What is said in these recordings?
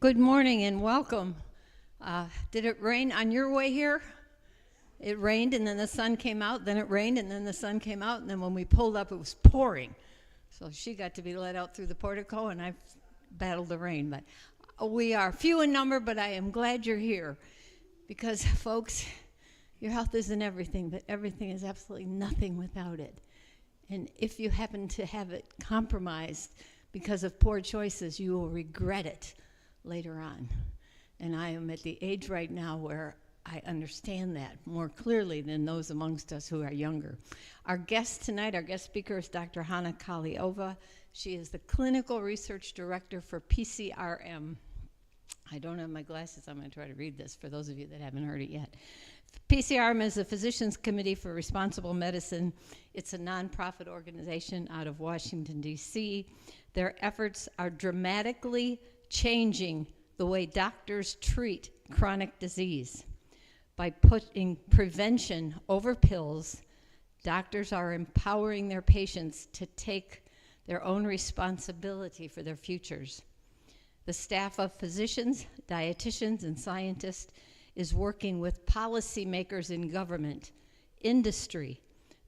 Good morning and welcome. Did it rain on your way here? It rained and then the sun came out, then it rained and then the sun came out, and then when we pulled up, it was pouring. So she got to be let out through the portico, and I battled the rain. But we are few in number, but I am glad you're here because, folks, your health isn't everything, but everything is absolutely nothing without it. And if you happen to have it compromised because of poor choices, you will regret it later on. And I am at the age right now where I understand that more clearly than those amongst us who are younger. Our guest tonight, our guest speaker is Dr. Hana Kahleova. She is the Clinical Research Director for PCRM. I don't have my glasses. I'm going to try to read this for those of you that haven't heard it yet. PCRM is the Physicians Committee for Responsible Medicine. It's a nonprofit organization out of Washington, D.C. Their efforts are dramatically changing the way doctors treat chronic disease. By putting prevention over pills, doctors are empowering their patients to take their own responsibility for their futures. The staff of physicians, dietitians, and scientists is working with policymakers in government, industry,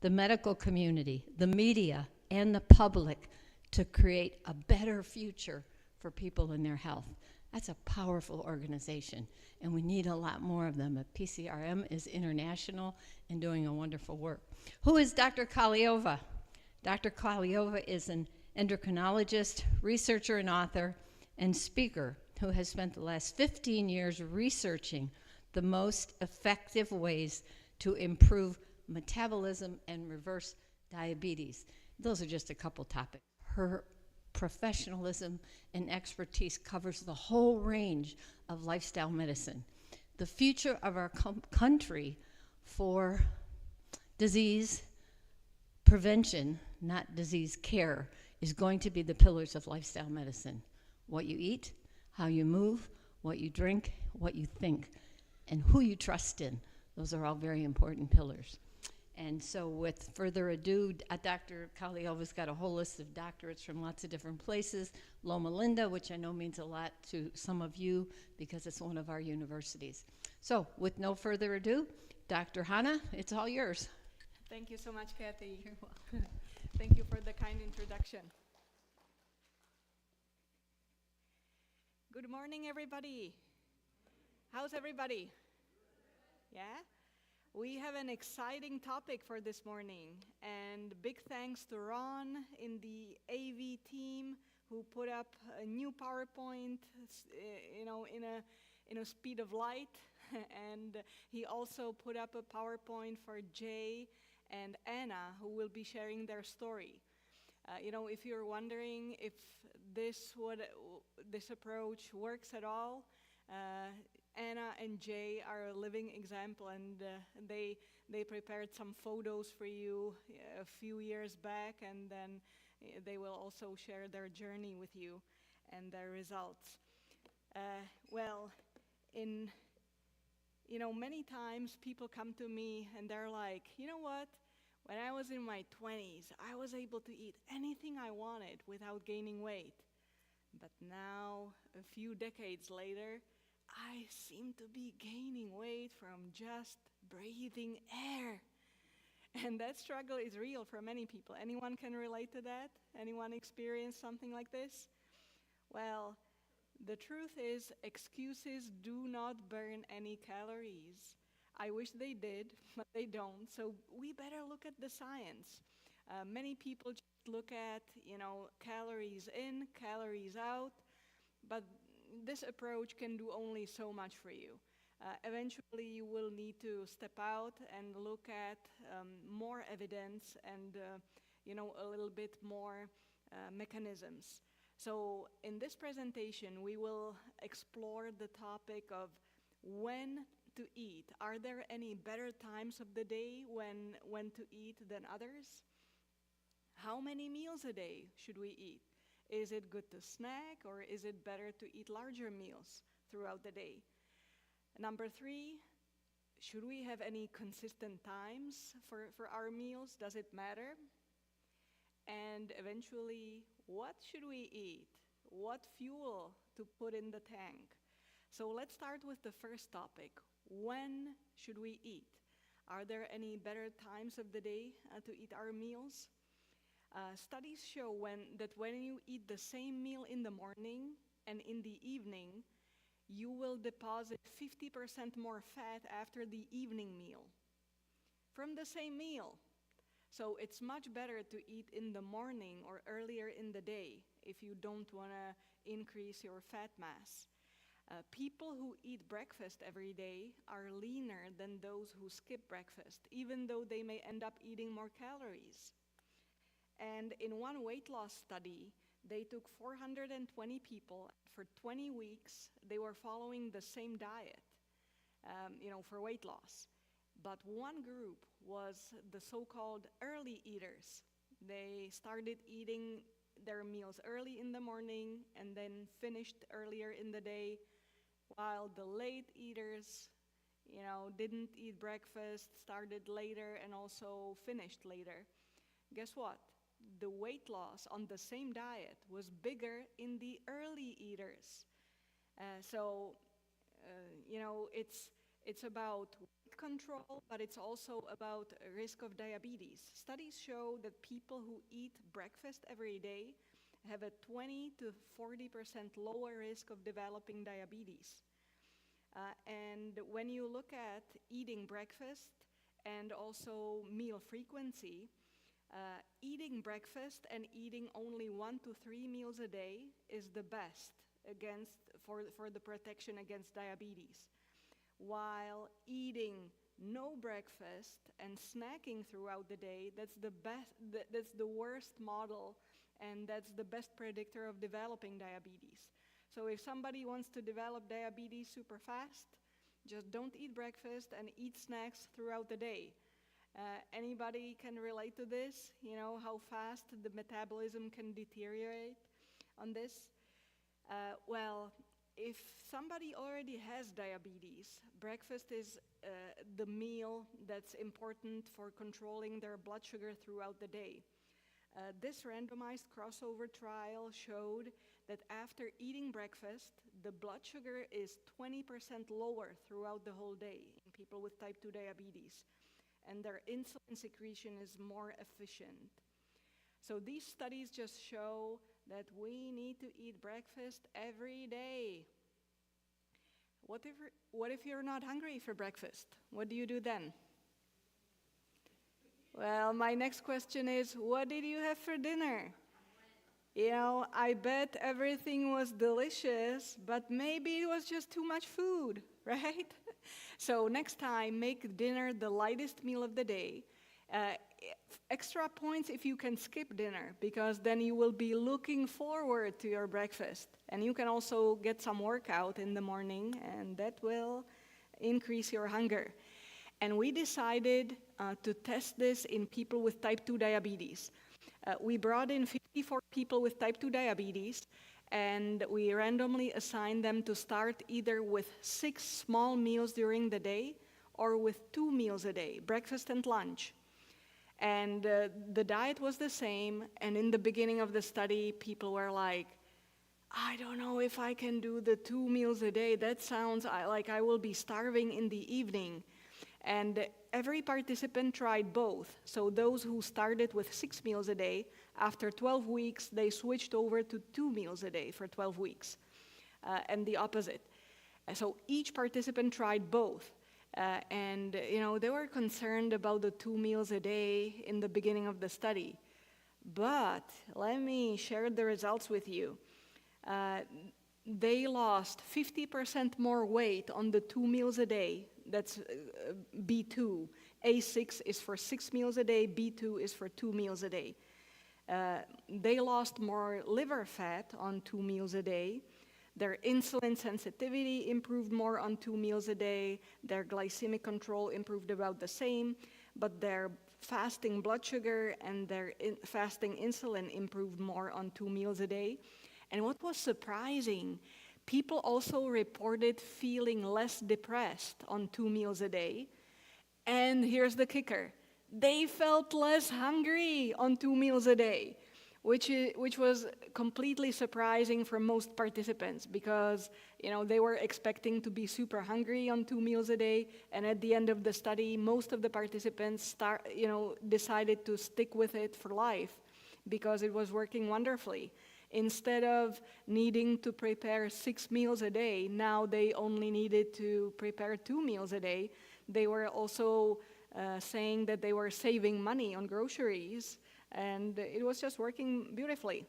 the medical community, the media, and the public to create a better future for people in their health. That's a powerful organization, and we need a lot more of them. But PCRM is international and doing a wonderful work. Who is Dr. Kahleova? Dr. Kahleova is an endocrinologist, researcher, and author, and speaker who has spent the last 15 years researching the most effective ways to improve metabolism and reverse diabetes. Those are just a couple topics. Her professionalism and expertise covers the whole range of lifestyle medicine. The future of our country for disease prevention, not disease care, is going to be the pillars of lifestyle medicine. What you eat, how you move, what you drink, what you think, and who you trust in. Those are all very important pillars. And so with further ado, Dr. Kahleova's got a whole list of doctorates from lots of different places. Loma Linda, which I know means a lot to some of you because it's one of our universities. So with no further ado, Dr. Hana, it's all yours. Thank you so much, Kathy. You're welcome. Thank you for the kind introduction. Good morning, everybody. How's everybody? Yeah? We have an exciting topic for this morning, and big thanks to Ron in the AV team who put up a new PowerPoint, in a speed of light, and he also put up a PowerPoint for Jay and Anna, who will be sharing their story. If you're wondering if this approach works at all, Anna and Jay are a living example, and they prepared some photos for you a few years back, and then they will also share their journey with you and their results. Many times people come to me and they're like, you know what? When I was in my 20s, I was able to eat anything I wanted without gaining weight. But now, a few decades later, I seem to be gaining weight from just breathing air. And that struggle is real for many people. Anyone can relate to that? Anyone experience something like this? Well, the truth is, excuses do not burn any calories. I wish they did, but they don't. So we better look at the science. Many people just look at, calories in, calories out, but this approach can do only so much for you. Eventually, you will need to step out and look at more evidence and, a little bit more mechanisms. So in this presentation, we will explore the topic of when to eat. Are there any better times of the day when to eat than others? How many meals a day should we eat? Is it good to snack, or is it better to eat larger meals throughout the day? Number 3, should we have any consistent times for our meals? Does it matter? And eventually, what should we eat? What fuel to put in the tank. So let's start with the first topic. When should we eat? Are there any better times of the day to eat our meals? Studies show that when you eat the same meal in the morning and in the evening, you will deposit 50% more fat after the evening meal from the same meal. So it's much better to eat in the morning or earlier in the day if you don't want to increase your fat mass. People who eat breakfast every day are leaner than those who skip breakfast, even though they may end up eating more calories. And in one weight loss study, they took 420 people. For 20 weeks, they were following the same diet, for weight loss. But one group was the so-called early eaters. They started eating their meals early in the morning and then finished earlier in the day, while the late eaters, didn't eat breakfast, started later, and also finished later. Guess what? The weight loss on the same diet was bigger in the early eaters. It's about weight control, but it's also about risk of diabetes. Studies show that people who eat breakfast every day have a 20 to 40% lower risk of developing diabetes. And when you look at eating breakfast and also meal frequency, eating breakfast and eating only 1 to 3 meals a day is the best for the protection against diabetes. While eating no breakfast and snacking throughout the day, that's the worst model, and that's the best predictor of developing diabetes. So if somebody wants to develop diabetes super fast, just don't eat breakfast and eat snacks throughout the day. Anybody can relate to this? How fast the metabolism can deteriorate on this? Well, if somebody already has diabetes, breakfast is the meal that's important for controlling their blood sugar throughout the day. This randomized crossover trial showed that after eating breakfast, the blood sugar is 20% lower throughout the whole day in people with type 2 diabetes, and their insulin secretion is more efficient. So these studies just show that we need to eat breakfast every day. What if you're not hungry for breakfast? What do you do then? Well, my next question is, what did you have for dinner? I bet everything was delicious, but maybe it was just too much food, right? So next time, make dinner the lightest meal of the day. Extra points if you can skip dinner, because then you will be looking forward to your breakfast. And you can also get some workout in the morning, and that will increase your hunger. And we decided to test this in people with type 2 diabetes. We brought in 54 people with type 2 diabetes, and we randomly assigned them to start either with 6 small meals during the day or with 2 meals a day, breakfast and lunch. And the diet was the same, and in the beginning of the study, people were like, I don't know if I can do the 2 meals a day. That sounds like I will be starving in the evening. And every participant tried both. So those who started with 6 meals a day, after 12 weeks, they switched over to 2 meals a day for 12 weeks, and the opposite. So each participant tried both. They were concerned about the 2 meals a day in the beginning of the study. But let me share the results with you. They lost 50% more weight on the 2 meals a day. That's B2. A6 is for 6 meals a day. B2 is for 2 meals a day. They lost more liver fat on 2 meals a day. Their insulin sensitivity improved more on 2 meals a day. Their glycemic control improved about the same, but their fasting blood sugar and their fasting insulin improved more on 2 meals a day. And what was surprising, people also reported feeling less depressed on 2 meals a day. And here's the kicker, they felt less hungry on 2 meals a day. which was completely surprising for most participants because they were expecting to be super hungry on 2 meals a day, and at the end of the study, most of the participants decided to stick with it for life because it was working wonderfully. Instead of needing to prepare 6 meals a day, now they only needed to prepare 2 meals a day. They were also saying that they were saving money on groceries, and it was just working beautifully.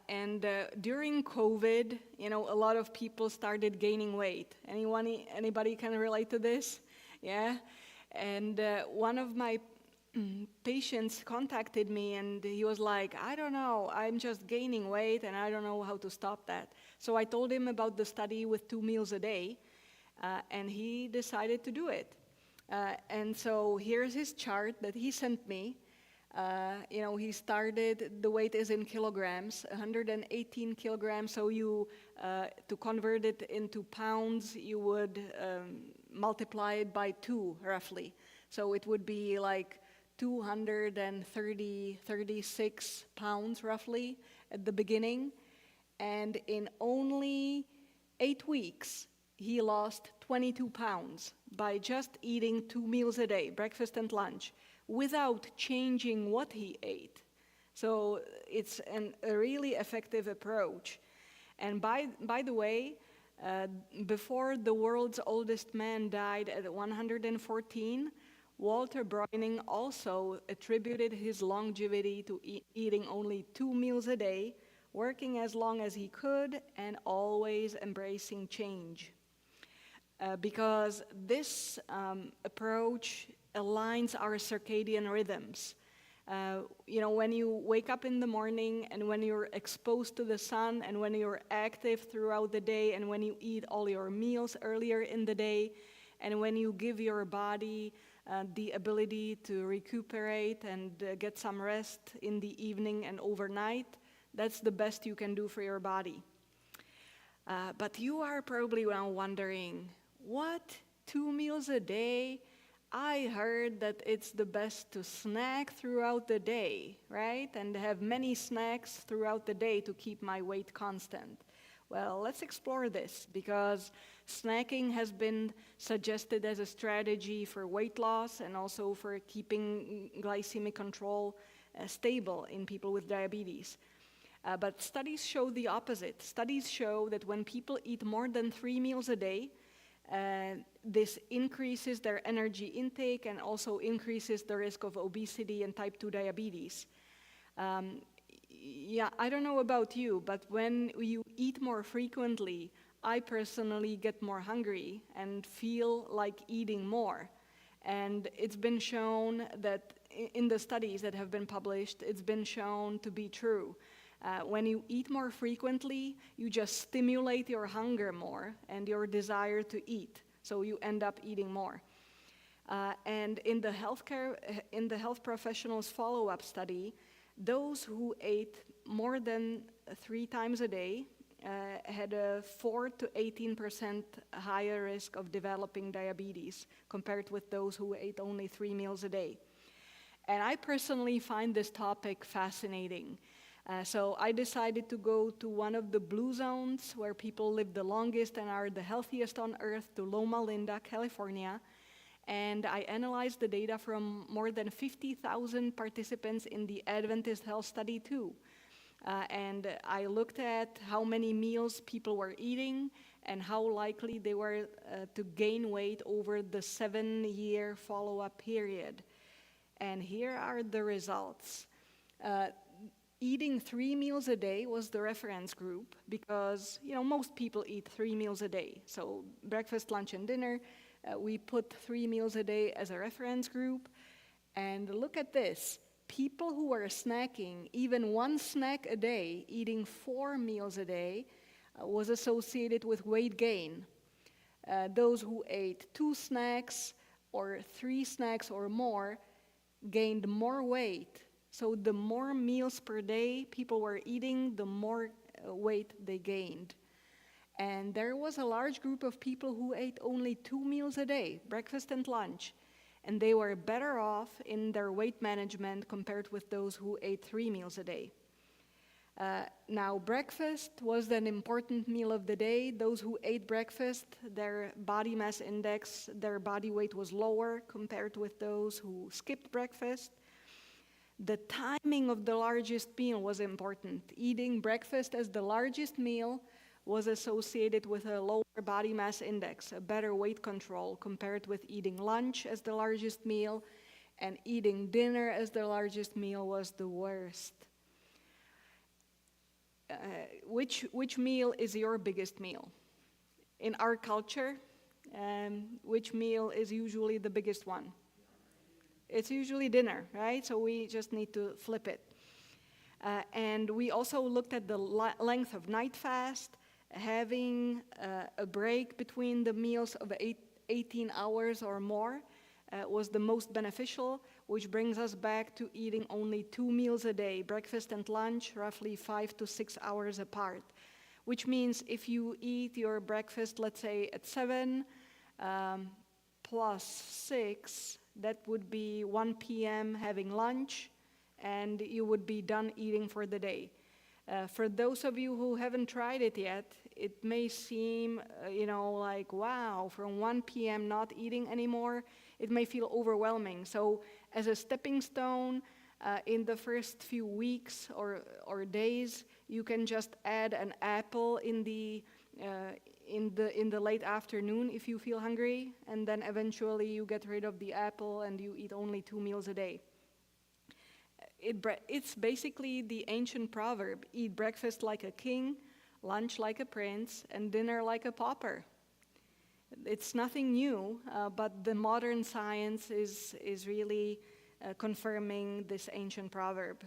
And during COVID, a lot of people started gaining weight. Anybody can relate to this? Yeah? And one of my patients contacted me, and he was like, I don't know, I'm just gaining weight, and I don't know how to stop that. So I told him about the study with 2 meals a day, and he decided to do it. And so here's his chart that he sent me. He started, the weight is in kilograms, 118 kilograms, so to convert it into pounds, you would multiply it by 2, roughly. So it would be like 36 pounds, roughly, at the beginning. And in only 8 weeks, he lost 22 pounds by just eating 2 meals a day, breakfast and lunch, without changing what he ate. So it's a really effective approach. And by the way, before the world's oldest man died at 114, Walter Bruining also attributed his longevity to eating only 2 meals a day, working as long as he could, and always embracing change. Because this approach aligns our circadian rhythms. When you wake up in the morning and when you're exposed to the sun and when you're active throughout the day and when you eat all your meals earlier in the day and when you give your body the ability to recuperate and get some rest in the evening and overnight, that's the best you can do for your body. But you are probably now wondering, what, 2 meals a day? I heard that it's the best to snack throughout the day, right? And have many snacks throughout the day to keep my weight constant. Well, let's explore this because snacking has been suggested as a strategy for weight loss and also for keeping glycemic control stable in people with diabetes. But studies show the opposite. Studies show that when people eat more than 3 meals a day, this increases their energy intake and also increases the risk of obesity and type 2 diabetes. I don't know about you, but when you eat more frequently, I personally get more hungry and feel like eating more. And it's been shown that in the studies that have been published, it's been shown to be true. When you eat more frequently, you just stimulate your hunger more and your desire to eat, so you end up eating more. And in the health professionals follow-up study, those who ate more than 3 times a day had a 4 to 18% higher risk of developing diabetes compared with those who ate only 3 meals a day. And I personally find this topic fascinating. So I decided to go to one of the blue zones where people live the longest and are the healthiest on earth, to Loma Linda, California. And I analyzed the data from more than 50,000 participants in the Adventist Health Study too. And I looked at how many meals people were eating and how likely they were to gain weight over the 7-year follow-up period. And here are the results. Eating 3 meals a day was the reference group because, most people eat 3 meals a day. So breakfast, lunch, and dinner, we put 3 meals a day as a reference group. And look at this. People who were snacking, even 1 snack a day, eating 4 meals a day, was associated with weight gain. Those who ate 2 snacks or 3 snacks or more gained more weight. So the more meals per day people were eating, the more weight they gained. And there was a large group of people who ate only 2 meals a day, breakfast and lunch. and they were better off in their weight management compared with those who ate 3 meals a day. Now, breakfast was an important meal of the day. Those who ate breakfast, their body mass index, their body weight was lower compared with those who skipped breakfast. The timing of the largest meal was important. Eating breakfast as the largest meal was associated with a lower body mass index, a better weight control compared with eating lunch as the largest meal, and eating dinner as the largest meal was the worst. Which meal is your biggest meal? In our culture, which meal is usually the biggest one? It's usually dinner, right? So we just need to flip it. And we also looked at the length of night fast, having a break between the meals of 18 hours or more was the most beneficial, which brings us back to eating only 2 meals a day, breakfast and lunch, roughly 5 to 6 hours apart. Which means if you eat your breakfast, let's say at 7 plus 6, that would be 1 p.m. having lunch, and you would be done eating for the day. For those of you who haven't tried it yet, it may seem, like, wow, from 1 p.m. not eating anymore, it may feel overwhelming. So as a stepping stone, in the first few weeks or days, you can just add an apple in the late afternoon if you feel hungry, and then eventually you get rid of the apple and you eat only 2 meals a day. It's basically the ancient proverb, eat breakfast like a king, lunch like a prince, and dinner like a pauper. It's nothing new, but the modern science is really confirming this ancient proverb.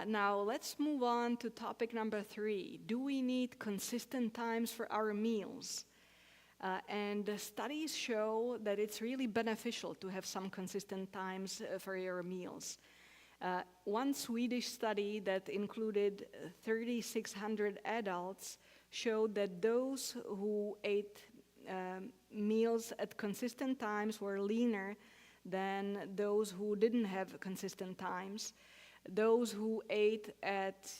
Now let's move on to topic number 3. Do we need consistent times for our meals? And studies show that it's really beneficial to have some consistent times for your meals. One Swedish study that included 3,600 adults showed that those who ate meals at consistent times were leaner than those who didn't have consistent times. Those who ate at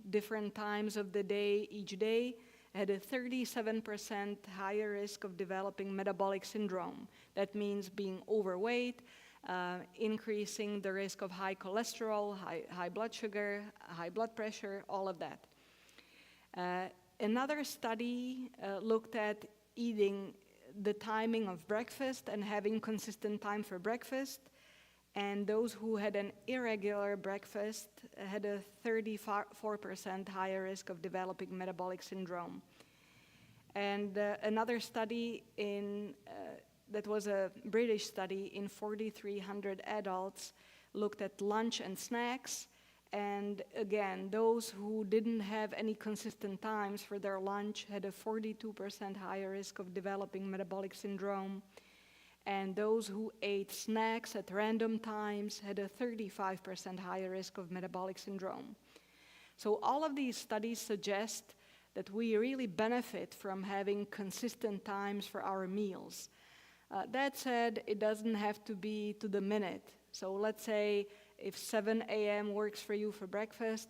different times of the day each day had a 37% higher risk of developing metabolic syndrome. That means being overweight, increasing the risk of high cholesterol, high blood sugar, high blood pressure, all of that. Another study looked at eating the timing of breakfast and having consistent time for breakfast, and those who had an irregular breakfast had a 34% higher risk of developing metabolic syndrome. And another study that was a British study in 4,300 adults looked at lunch and snacks, and again, those who didn't have any consistent times for their lunch had a 42% higher risk of developing metabolic syndrome, and those who ate snacks at random times had a 35% higher risk of metabolic syndrome. So all of these studies suggest that we really benefit from having consistent times for our meals. That said, it doesn't have to be to the minute. So let's say if 7 a.m. works for you for breakfast,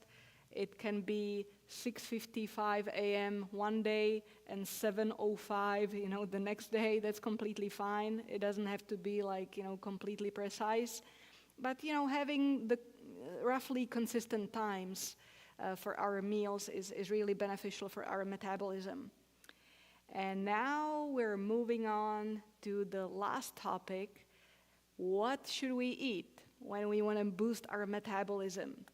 it can be 6:55 a.m. one day and 7:05, the next day. That's completely fine. It doesn't have to be completely precise. But, having the roughly consistent times for our meals is really beneficial for our metabolism. And now we're moving on to the last topic. What should we eat when we want to boost our metabolism?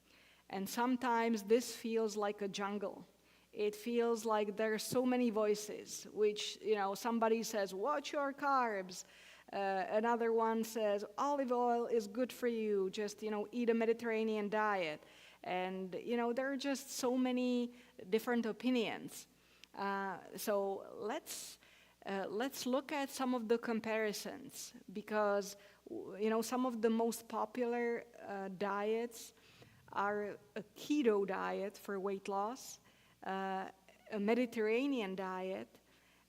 And sometimes this feels like a jungle. It feels like there are so many voices, which, somebody says, watch your carbs. Another one says, olive oil is good for you. Just, eat a Mediterranean diet. And, there are just so many different opinions. So let's look at some of the comparisons, because some of the most popular diets are a keto diet for weight loss, a Mediterranean diet,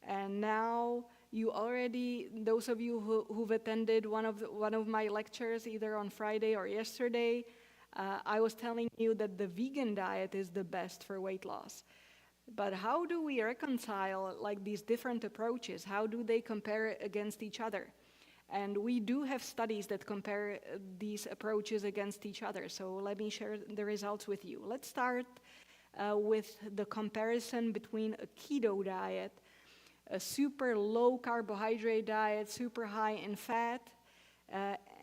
and now you already, those of you who've attended one of my lectures, either on Friday or yesterday, I was telling you that the vegan diet is the best for weight loss. But how do we reconcile like these different approaches? How do they compare against each other? And we do have studies that compare these approaches against each other. So let me share the results with you. Let's start with the comparison between a keto diet, a super low carbohydrate diet, super high in fat,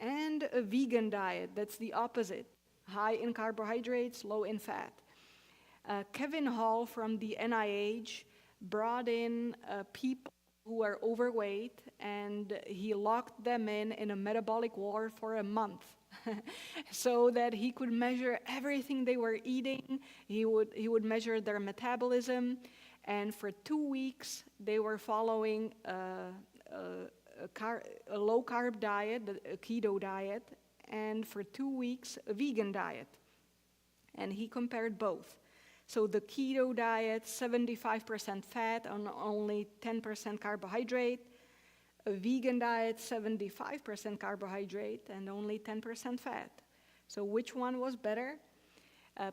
and a vegan diet. That's the opposite, high in carbohydrates, low in fat. Kevin Hall from the NIH brought in people who are overweight, and he locked them in a metabolic ward for a month so that he could measure everything they were eating. He would measure their metabolism, and for 2 weeks they were following a low-carb diet, a keto diet, and for 2 weeks a vegan diet. And he compared both. So the keto diet, 75% fat and only 10% carbohydrate. A vegan diet, 75% carbohydrate and only 10% fat. So which one was better?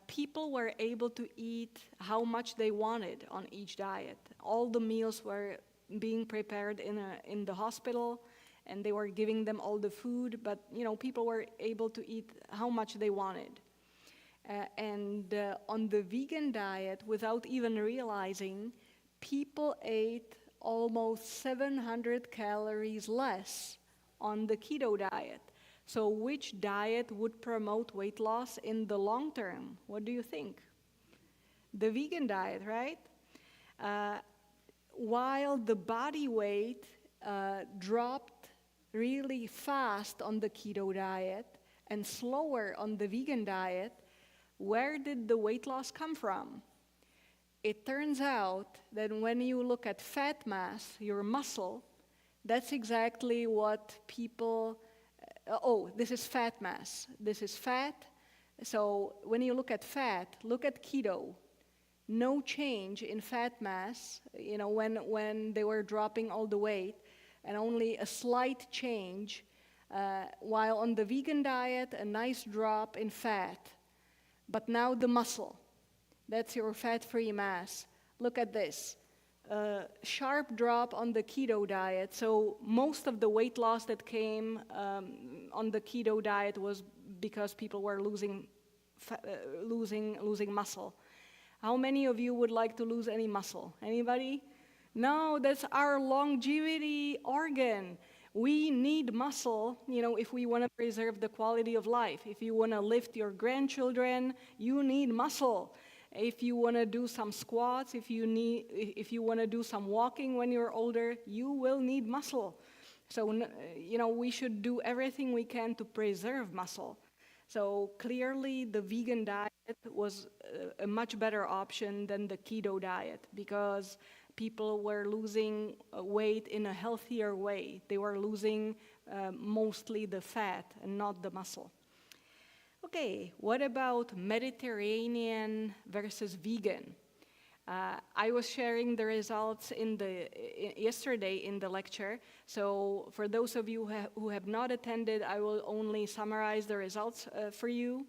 People were able to eat how much they wanted on each diet. All the meals were being prepared in the hospital, and they were giving them all the food, but people were able to eat how much they wanted. On the vegan diet, without even realizing, people ate almost 700 calories less on the keto diet. So which diet would promote weight loss in the long term? What do you think? The vegan diet, right? While the body weight dropped really fast on the keto diet and slower on the vegan diet, where did the weight loss come from? It turns out that when you look at fat mass, your muscle, that's exactly what people, this is fat mass. This is fat. So when you look at fat, look at keto. No change in fat mass, when they were dropping all the weight, and only a slight change, while on the vegan diet, a nice drop in fat. But now the muscle, that's your fat-free mass. Look at this, sharp drop on the keto diet. So most of the weight loss that came on the keto diet was because people were losing muscle. How many of you would like to lose any muscle? Anybody? No, that's our longevity organ. We need muscle, if we want to preserve the quality of life. If you want to lift your grandchildren, you need muscle. If you want to do some squats, if you want to do some walking when you're older, you will need muscle. So, we should do everything we can to preserve muscle. So clearly the vegan diet was a much better option than the keto diet, because people were losing weight in a healthier way. They were losing mostly the fat and not the muscle. Okay, what about Mediterranean versus vegan? I was sharing the results yesterday in the lecture. So for those of you who have not attended, I will only summarize the results for you.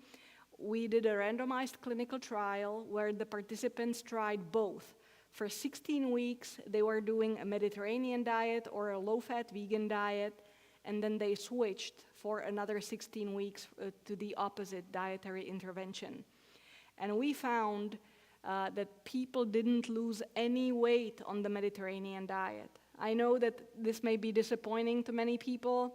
We did a randomized clinical trial where the participants tried both. For 16 weeks, they were doing a Mediterranean diet or a low-fat vegan diet, and then they switched for another 16 weeks to the opposite dietary intervention. And we found that people didn't lose any weight on the Mediterranean diet. I know that this may be disappointing to many people,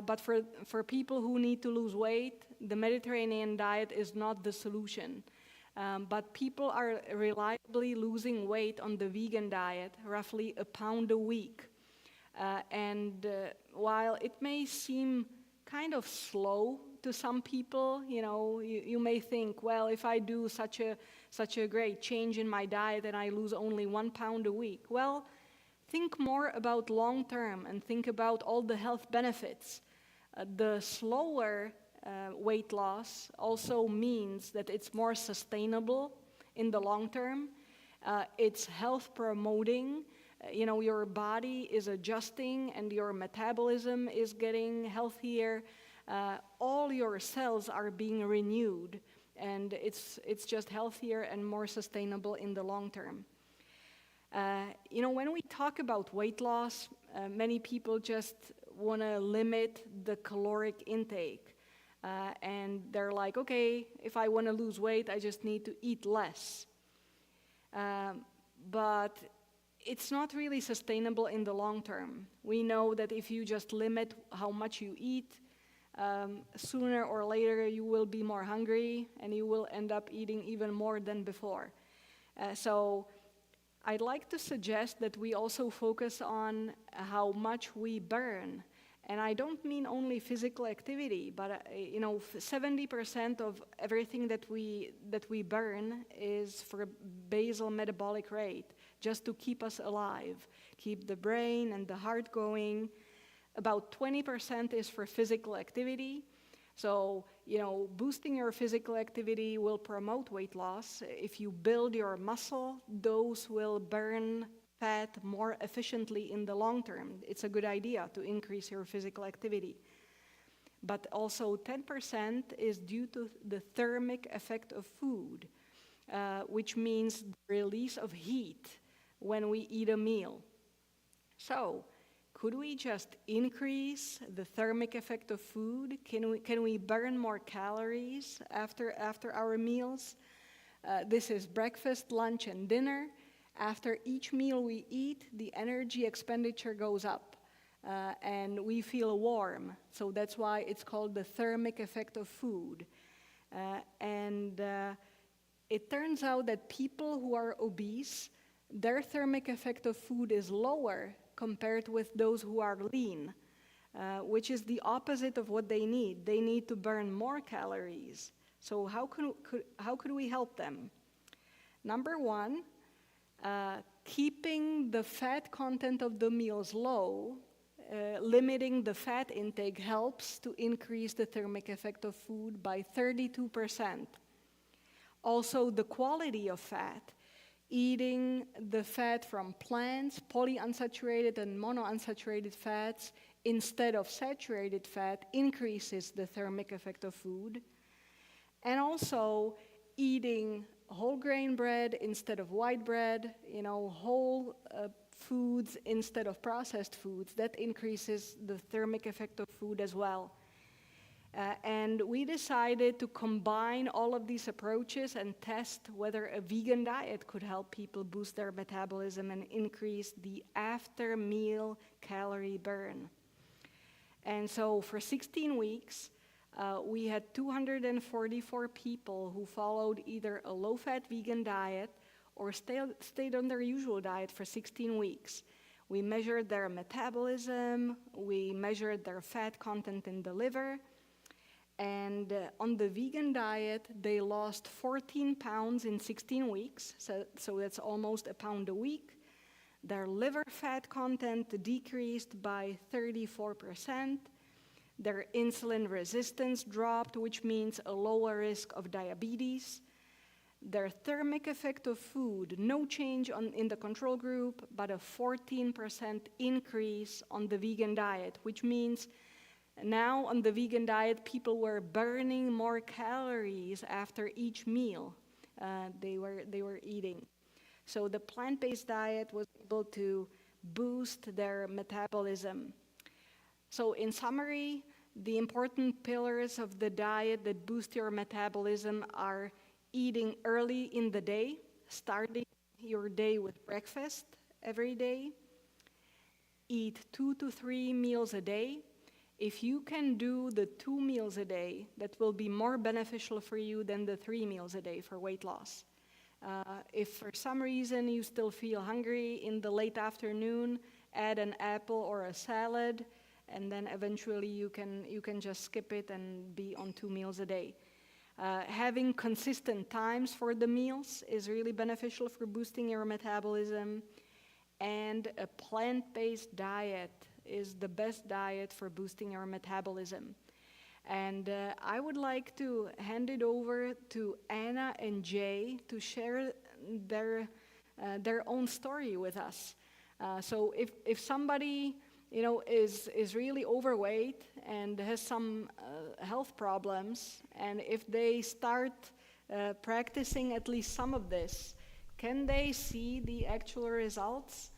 but for people who need to lose weight, the Mediterranean diet is not the solution. But people are reliably losing weight on the vegan diet, roughly a pound a week. While it may seem kind of slow to some people, you may think, well, if I do such a great change in my diet and I lose only 1 pound a week. Well, think more about long term and think about all the health benefits. The slower weight loss also means that it's more sustainable in the long term. It's health promoting. your body is adjusting and your metabolism is getting healthier. All your cells are being renewed, and it's just healthier and more sustainable in the long term. When we talk about weight loss, many people just want to limit the caloric intake. And they're like, okay, if I want to lose weight, I just need to eat less. But it's not really sustainable in the long term. We know that if you just limit how much you eat, sooner or later you will be more hungry and you will end up eating even more than before. So I'd like to suggest that we also focus on how much we burn. And I don't mean only physical activity, but 70% of everything that we burn is for basal metabolic rate, just to keep us alive, keep the brain and the heart going. About 20% is for physical activity. So, boosting your physical activity will promote weight loss. If you build your muscle, those will burn fat more efficiently in the long term. It's a good idea to increase your physical activity. But also 10% is due to the thermic effect of food, which means the release of heat when we eat a meal. So, could we just increase the thermic effect of food? Can we burn more calories after our meals? This is breakfast, lunch, and dinner. After each meal we eat, the energy expenditure goes up, and we feel warm. So that's why it's called the thermic effect of food. It turns out that people who are obese, their thermic effect of food is lower compared with those who are lean, which is the opposite of what they need. They need to burn more calories. So how could we help them? Number one, keeping the fat content of the meals low, limiting the fat intake helps to increase the thermic effect of food by 32%. Also, the quality of fat. Eating the fat from plants, polyunsaturated and monounsaturated fats, instead of saturated fat, increases the thermic effect of food. And also, eating whole grain bread instead of white bread, whole foods instead of processed foods, that increases the thermic effect of food as well. And we decided to combine all of these approaches and test whether a vegan diet could help people boost their metabolism and increase the after-meal calorie burn. And so for 16 weeks, we had 244 people who followed either a low-fat vegan diet or stayed on their usual diet for 16 weeks. We measured their metabolism, we measured their fat content in the liver, and on the vegan diet, they lost 14 pounds in 16 weeks, so that's almost a pound a week. Their liver fat content decreased by 34%. Their insulin resistance dropped, which means a lower risk of diabetes. Their thermic effect of food, no change in the control group, but a 14% increase on the vegan diet, which means now on the vegan diet, people were burning more calories after each meal they were eating. So the plant-based diet was able to boost their metabolism. So in summary, the important pillars of the diet that boost your metabolism are eating early in the day, starting your day with breakfast every day. Eat 2 to 3 meals a day. If you can do the 2 meals a day, that will be more beneficial for you than the 3 meals a day for weight loss. If for some reason you still feel hungry in the late afternoon, add an apple or a salad, and then eventually you can just skip it and be on 2 meals a day. Having consistent times for the meals is really beneficial for boosting your metabolism, and a plant-based diet is the best diet for boosting your metabolism. And I would like to hand it over to Anna and Jay to share their own story with us. So if somebody, is really overweight and has some health problems, and if they start practicing at least some of this, can they see the actual results?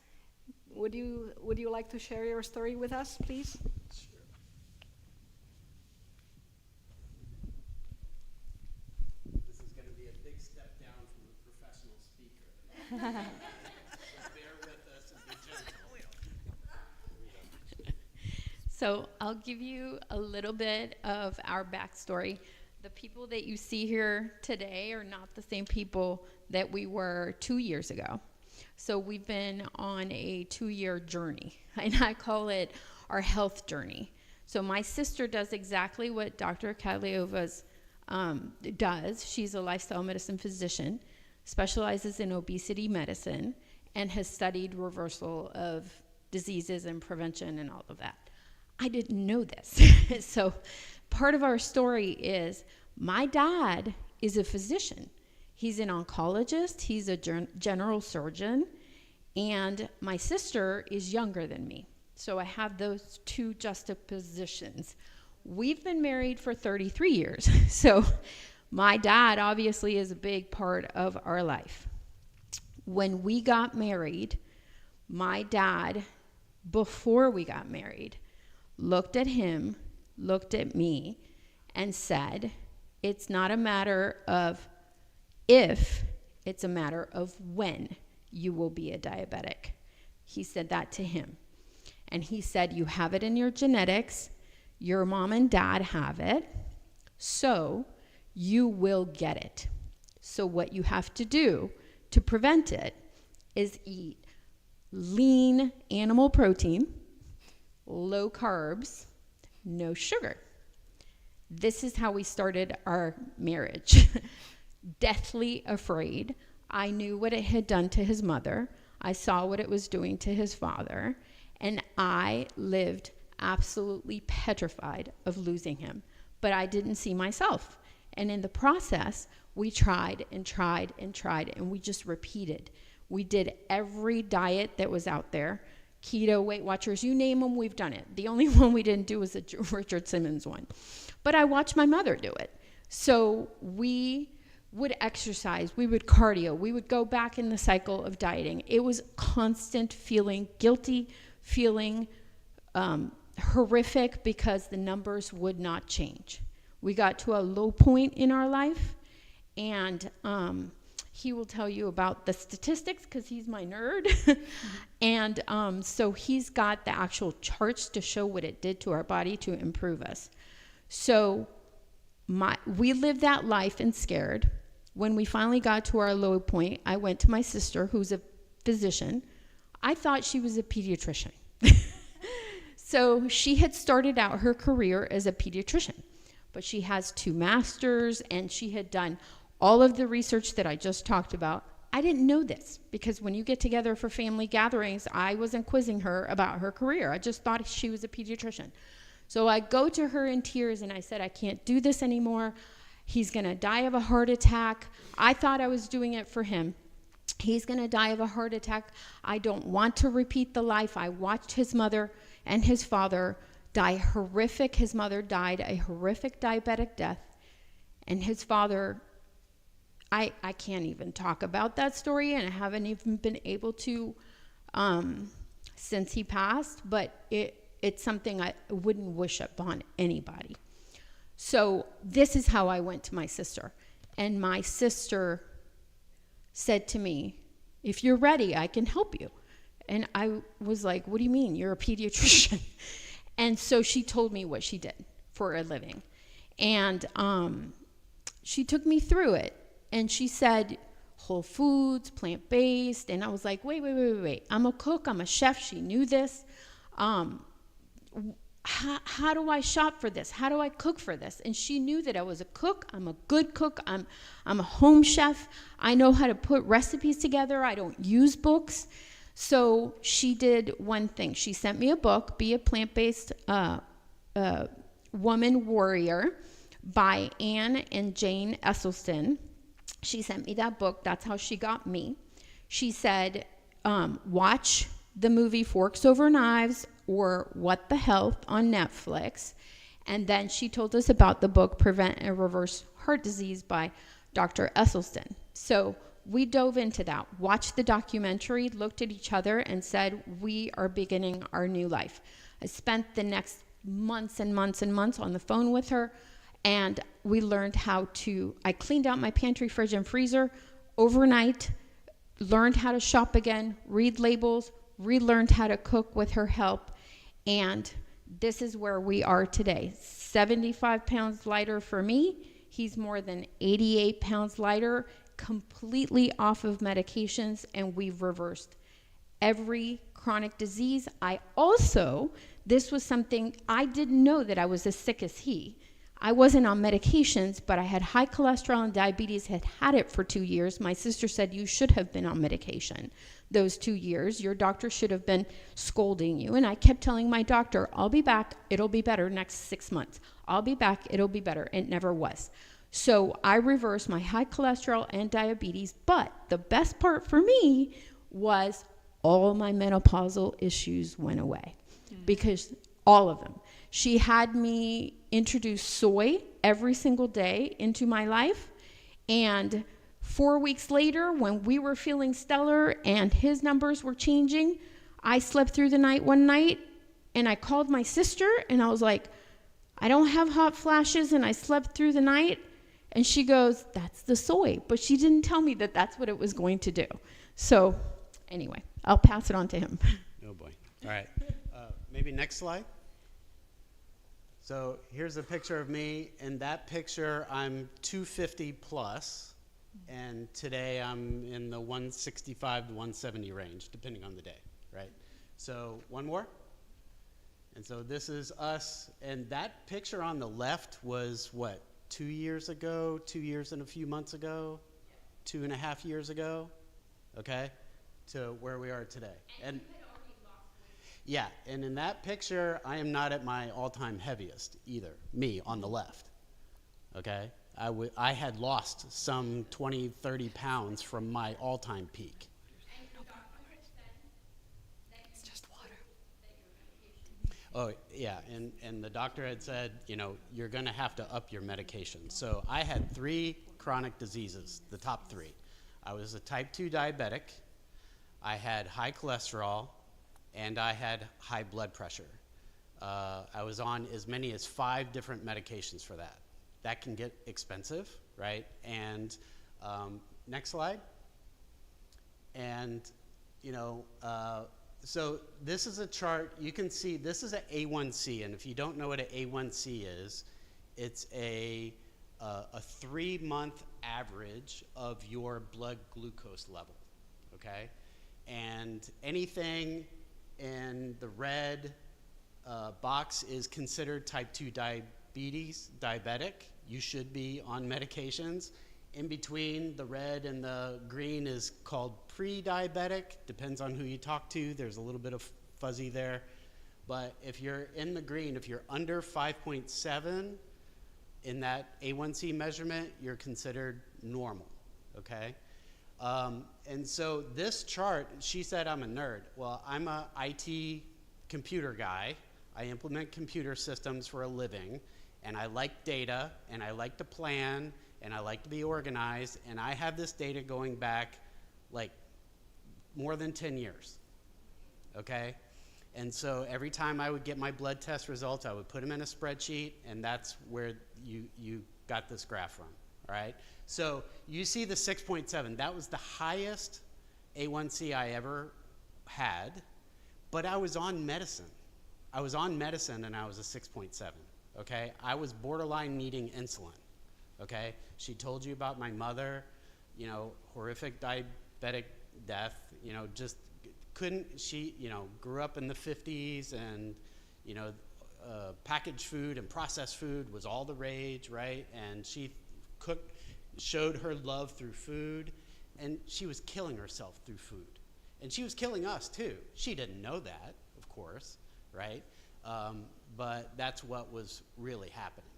Would you like to share your story with us, please? Sure. This is going to be a big step down from a professional speaker. So bear with us and be gentle. So I'll give you a little bit of our backstory. The people that you see here today are not the same people that we were 2 years ago. So we've been on a 2-year journey, and I call it our health journey. So my sister does exactly what Dr. Kahleova does. She's a lifestyle medicine physician, specializes in obesity medicine, and has studied reversal of diseases and prevention and all of that. I didn't know this. So part of our story is my dad is a physician. He's an oncologist, he's a general surgeon, and my sister is younger than me. So I have those two juxtapositions. We've been married for 33 years, so my dad obviously is a big part of our life. When we got married, my dad, before we got married, looked at him, looked at me, and said, it's not a matter of if, it's a matter of when you will be a diabetic. He said that to him. And he said, you have it in your genetics, your mom and dad have it, so you will get it. So what you have to do to prevent it is eat lean animal protein, low carbs, no sugar. This is how we started our marriage. Deathly afraid. I knew what it had done to his mother. I saw what it was doing to his father. And I lived absolutely petrified of losing him. But I didn't see myself. And in the process, we tried and tried and tried, and we just repeated. We did every diet that was out there. Keto, Weight Watchers, you name them, we've done it. The only one we didn't do was the Richard Simmons one. But I watched my mother do it. So we would exercise, we would cardio, we would go back in the cycle of dieting. It was constant feeling guilty, feeling horrific because the numbers would not change. We got to a low point in our life, and he will tell you about the statistics because he's my nerd. And so he's got the actual charts to show what it did to our body to improve us. So we lived that life and scared. When we finally got to our low point, I went to my sister, who's a physician. I thought she was a pediatrician. So she had started out her career as a pediatrician, but she has 2 masters, and she had done all of the research that I just talked about. I didn't know this because when you get together for family gatherings, I wasn't quizzing her about her career. I just thought she was a pediatrician. So I go to her in tears and I said, I can't do this anymore. He's going to die of a heart attack. I thought I was doing it for him. He's going to die of a heart attack. I don't want to repeat the life. I watched his mother and his father die horrific. His mother died a horrific diabetic death. And his father, I can't even talk about that story, and I haven't even been able to since he passed, but it's something I wouldn't wish upon anybody. So this is how I went to my sister. And my sister said to me, if you're ready, I can help you. And I was like, what do you mean? You're a pediatrician. And so she told me what she did for a living. And she took me through it. And she said, whole foods, plant-based. And I was like, wait. I'm a cook. I'm a chef. She knew this. How do I shop for this? How do I cook for this? And she knew that I was a cook. I'm a good cook. I'm a home chef. I know how to put recipes together. I don't use books. So she did one thing. She sent me a book, Be a Plant-Based Woman Warrior by Anne and Jane Esselstyn. She sent me that book. That's how she got me. She said, watch the movie Forks Over Knives or What the Health on Netflix. And then she told us about the book Prevent and Reverse Heart Disease by Dr. Esselstyn. So we dove into that, watched the documentary, looked at each other, and said, we are beginning our new life. I spent the next months and months and months on the phone with her, and we learned how to, I cleaned out my pantry, fridge, and freezer overnight, learned how to shop again, read labels, relearned how to cook with her help, and this is where we are today. 75 pounds lighter for me. He's more than 88 pounds lighter, completely off of medications, and we've reversed every chronic disease. This was something I didn't know, that I was as sick as he. I wasn't on medications, but I had high cholesterol and diabetes, had it for 2 years. My sister said, you should have been on medication those 2 years. Your doctor should have been scolding you. And I kept telling my doctor, I'll be back. It'll be better next 6 months. I'll be back. It'll be better. It never was. So I reversed my high cholesterol and diabetes. But the best part for me was all my menopausal issues went away, because all of them. She had me introduce soy every single day into my life. And 4 weeks later, when we were feeling stellar and his numbers were changing, I slept through the night one night, and I called my sister, and I was like, I don't have hot flashes, and I slept through the night. And she goes, that's the soy. But she didn't tell me that that's what it was going to do. So anyway, I'll pass it on to him. Oh boy. All right. Maybe next slide. So here's a picture of me. In that picture, I'm 250 plus. And today I'm in the 165 to 170 range, depending on the day, right? So one more. And so this is us. And that picture on the left was what, 2 years ago, 2 years and a few months ago, 2.5 years ago, okay, to where we are today. And yeah, and in that picture, I am not at my all-time heaviest either, me on the left, okay? I had lost some 20, 30 pounds from my all-time peak. It's just water. Oh, yeah, and the doctor had said, you know, you're going to have to up your medication. So I had 3 chronic diseases, the top 3. I was a type 2 diabetic, I had high cholesterol, and I had high blood pressure. I was on as many as 5 different medications for that. That can get expensive, right? And next slide. And, you know, so this is a chart. You can see this is an A1C, and if you don't know what an A1C is, it's a 3-month average of your blood glucose level, okay? And anything in the red box is considered type 2 diabetic. You should be on medications. In between the red and the green is called pre-diabetic. Depends on who you talk to. There's a little bit of fuzzy there. But if you're in the green, if you're under 5.7 in that A1C measurement, you're considered normal, okay? And so this chart, she said I'm a nerd. Well, I'm a IT computer guy. I implement computer systems for a living, and I like data, and I like to plan, and I like to be organized, and I have this data going back like more than 10 years, okay? And so every time I would get my blood test results, I would put them in a spreadsheet, and that's where you got this graph from, all right? So you see the 6.7. That was the highest A1C I ever had, but I was on medicine. I was on medicine, and I was a 6.7, okay? I was borderline needing insulin, okay? She told you about my mother, you know, horrific diabetic death, you know, just couldn't, she, you know, grew up in the 50s, and, you know, packaged food and processed food was all the rage, right? And she showed her love through food, and she was killing herself through food. And she was killing us too. She didn't know that, of course, right? But that's what was really happening.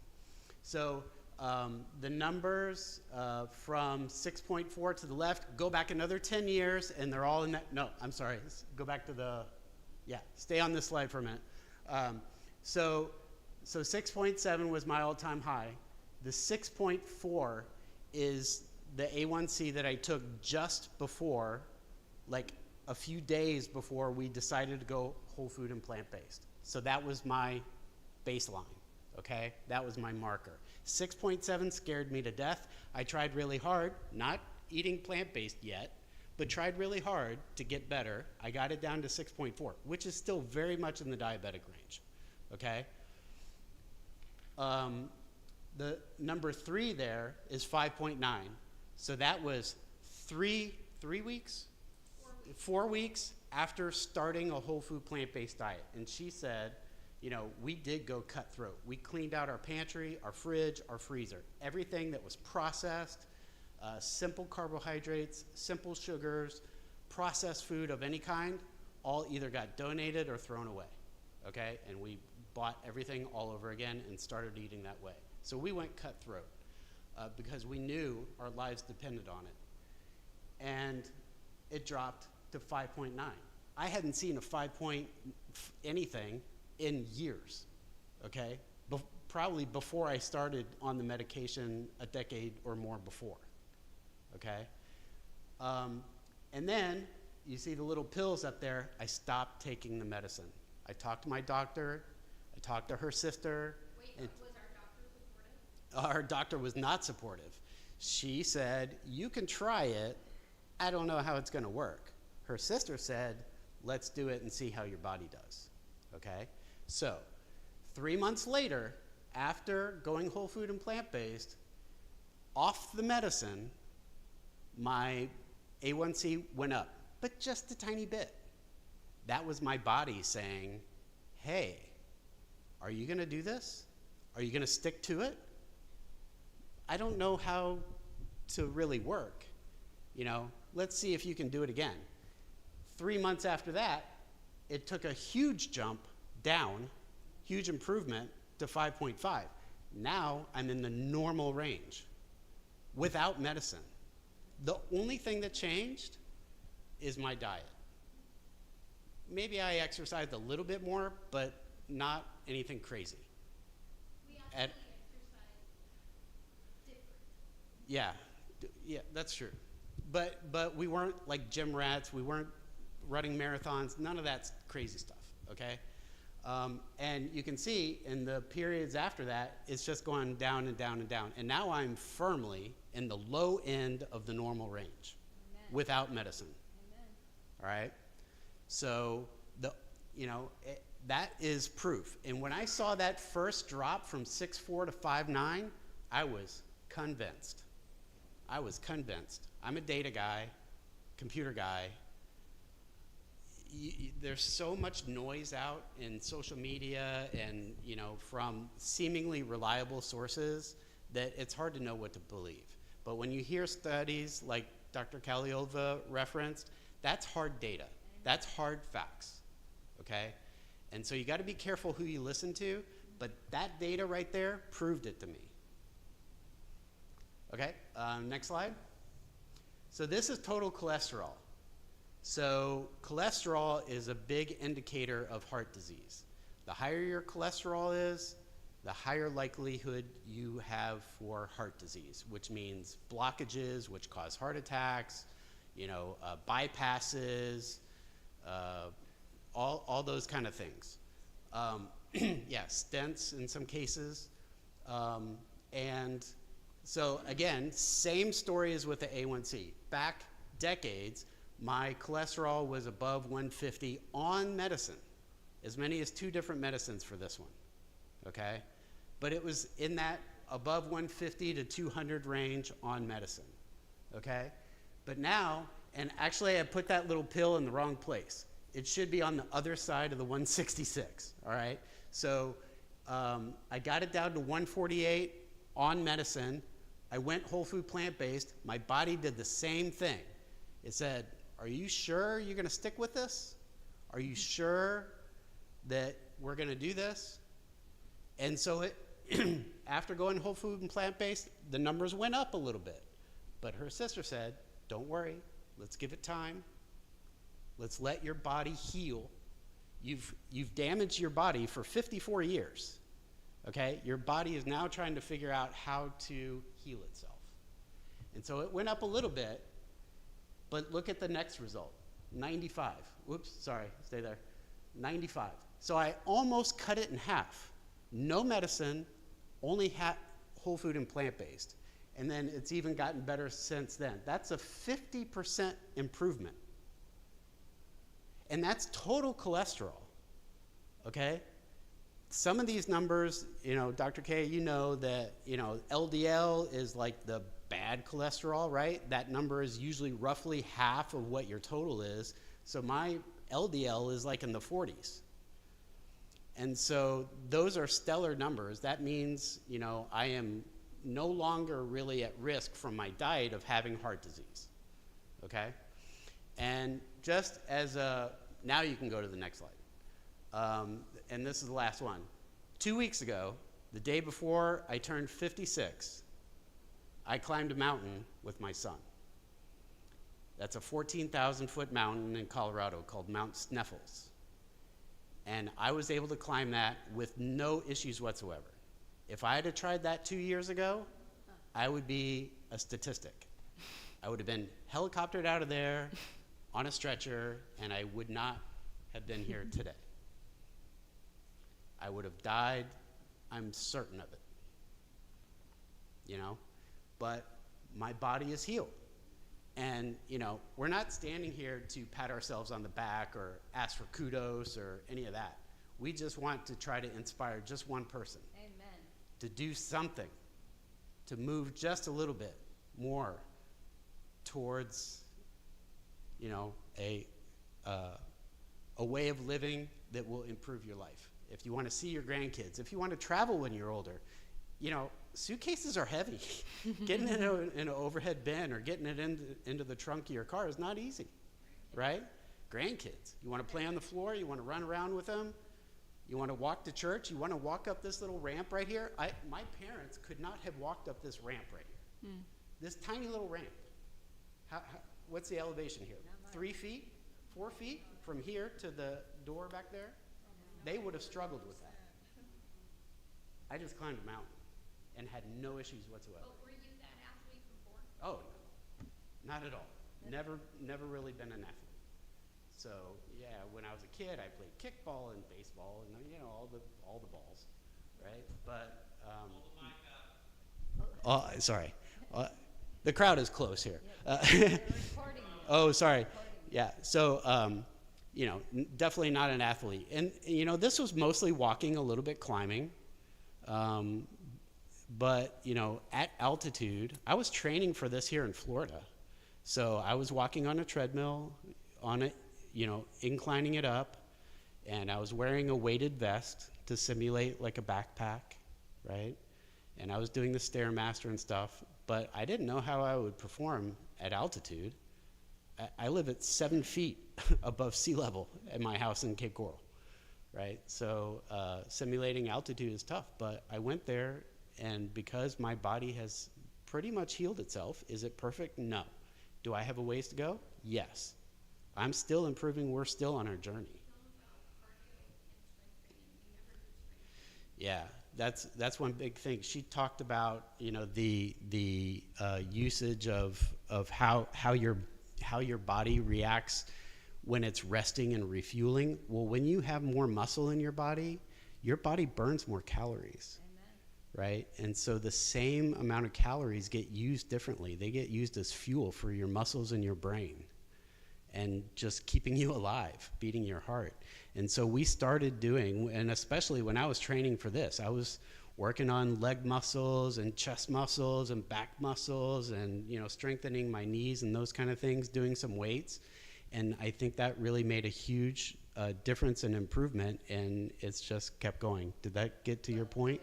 So the numbers from 6.4 to the left, go back another 10 years, and they're all in that. No, I'm sorry. Go back to the, yeah, stay on this slide for a minute. So 6.7 was my all-time high. The 6.4 is the A1C that I took just before, like a few days before we decided to go whole food and plant-based. So that was my baseline, okay? That was my marker. 6.7 scared me to death. I tried really hard, not eating plant-based yet, but tried really hard to get better. I got it down to 6.4, which is still very much in the diabetic range, okay? The number 3 there is 5.9. So that was 4 weeks after starting a whole food plant-based diet. And she said, you know, we did go cutthroat. We cleaned out our pantry, our fridge, our freezer. Everything that was processed, simple carbohydrates, simple sugars, processed food of any kind, all either got donated or thrown away, okay? And we bought everything all over again and started eating that way. So we went cutthroat because we knew our lives depended on it. And it dropped to 5.9. I hadn't seen a 5 point anything in years, okay? Probably before I started on the medication a decade or more before, okay? And then, you see the little pills up there, I stopped taking the medicine. I talked to my doctor, I talked to her sister. Wait, was our doctor supportive? Our doctor was not supportive. She said, you can try it, I don't know how it's gonna work. Her sister said, let's do it and see how your body does, okay? So, 3 months later, after going whole food and plant-based, off the medicine, my A1C went up, but just a tiny bit. That was my body saying, hey, are you gonna do this? Are you gonna stick to it? I don't know how to really work. You know, let's see if you can do it again. 3 months after that, it took a huge jump down, huge improvement to 5.5. Now I'm in the normal range without medicine. The only thing that changed is my diet. Maybe I exercised a little bit more, but not anything crazy. We actually exercise different. Yeah, that's true. But we weren't like gym rats. We weren't running marathons. None of that crazy stuff, okay? And you can see in the periods after that, it's just going down and down and down. And now I'm firmly in the low end of the normal range. Amen. Without medicine. Amen. All right? So, that is proof. And when I saw that first drop from 6.4 to 5.9, I was convinced. I'm a data guy, computer guy. There's so much noise out in social media and, from seemingly reliable sources that it's hard to know what to believe. But when you hear studies like Dr. Kahleova referenced, that's hard data. That's hard facts, okay? And so you got to be careful who you listen to, but that data right there proved it to me. Okay, next slide. So this is total cholesterol. So cholesterol is a big indicator of heart disease. The higher your cholesterol is, the higher likelihood you have for heart disease, which means blockages, which cause heart attacks, bypasses, all those kind of things. Yeah, stents in some cases. And so again, same story as with the A1C. Back decades, my cholesterol was above 150 on medicine, as many as 2 different medicines for this one, okay? But it was in that above 150 to 200 range on medicine, okay? But now, and actually I put that little pill in the wrong place. It should be on the other side of the 166, all right? So I got it down to 148 on medicine. I went whole food plant-based. My body did the same thing. It said, are you sure you're gonna stick with this? Are you sure that we're gonna do this? And so after going whole food and plant-based, the numbers went up a little bit. But her sister said, don't worry, let's give it time. Let's let your body heal. You've damaged your body for 54 years, okay? Your body is now trying to figure out how to heal itself. And so it went up a little bit, but look at the next result, 95. Whoops, sorry, stay there. 95. So I almost cut it in half. No medicine, only whole food and plant-based. And then it's even gotten better since then. That's a 50% improvement. And that's total cholesterol, okay? Some of these numbers, Dr. K, you know that, LDL is like the bad cholesterol, right? That number is usually roughly half of what your total is. So my LDL is like in the 40s. And so those are stellar numbers. That means, I am no longer really at risk from my diet of having heart disease, okay? And just as now you can go to the next slide. And this is the last one. 2 weeks ago, the day before I turned 56, I climbed a mountain with my son. That's a 14,000-foot mountain in Colorado called Mount Sneffels. And I was able to climb that with no issues whatsoever. If I had tried that 2 years ago, I would be a statistic. I would have been helicoptered out of there on a stretcher, and I would not have been here today. I would have died, I'm certain of it. But my body is healed. And, we're not standing here to pat ourselves on the back or ask for kudos or any of that. We just want to try to inspire just one person. Amen. To do something, to move just a little bit more towards, a way of living that will improve your life. If you want to see your grandkids, if you want to travel when you're older, suitcases are heavy. Getting in an overhead bin or getting it into the trunk of your car is not easy, right? Grandkids, you want to play on the floor, you want to run around with them, you want to walk to church, you want to walk up this little ramp right here. My parents could not have walked up this ramp right here. This tiny little ramp. What's the elevation here? 3 feet? 4 feet from here to the door back there? They would have struggled with that. I just climbed a mountain and had no issues whatsoever. But were you that athlete before? Oh, no, not at all. Never really been an athlete. So yeah, when I was a kid, I played kickball and baseball and all the balls, right? But sorry, the crowd is close here. Oh, sorry. Yeah. So definitely not an athlete, and this was mostly walking, a little bit climbing. But, at altitude, I was training for this here in Florida. So I was walking on a treadmill, on it, inclining it up, and I was wearing a weighted vest to simulate like a backpack, right? And I was doing the Stairmaster and stuff, but I didn't know how I would perform at altitude. I live at 7 feet above sea level at my house in Cape Coral, right? So simulating altitude is tough, but I went there. And because my body has pretty much healed itself, is it perfect? No. Do I have a ways to go? Yes. I'm still improving. We're still on our journey. Yeah, that's one big thing. She talked about the usage of how your body reacts when it's resting and refueling. Well, when you have more muscle in your body burns more calories. Right? And so the same amount of calories get used differently. They get used as fuel for your muscles and your brain and just keeping you alive, beating your heart. And so we started doing, and especially when I was training for this, I was working on leg muscles and chest muscles and back muscles and, strengthening my knees and those kind of things, doing some weights. And I think that really made a huge difference and improvement, and it's just kept going. Did that get to your point?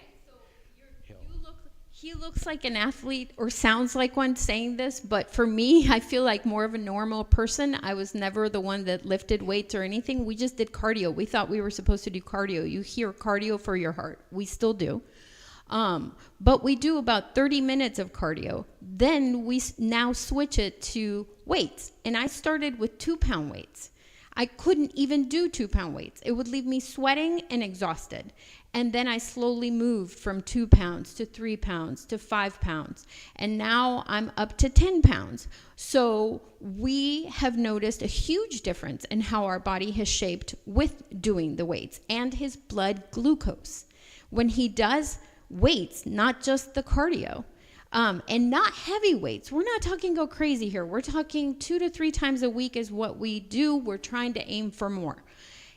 He looks like an athlete or sounds like one saying this, but for me, I feel like more of a normal person. I was never the one that lifted weights or anything. We just did cardio. We thought we were supposed to do cardio. You hear cardio for your heart. We still do. But we do about 30 minutes of cardio. Then we now switch it to weights. And I started with 2-pound weights. I couldn't even do 2-pound weights. It would leave me sweating and exhausted. And then I slowly moved from 2 pounds to 3 pounds to 5 pounds. And now I'm up to 10 pounds. So we have noticed a huge difference in how our body has shaped with doing the weights and his blood glucose. When he does weights, not just the cardio, and not heavy weights. We're not talking go crazy here. We're talking 2 to 3 times a week is what we do. We're trying to aim for more.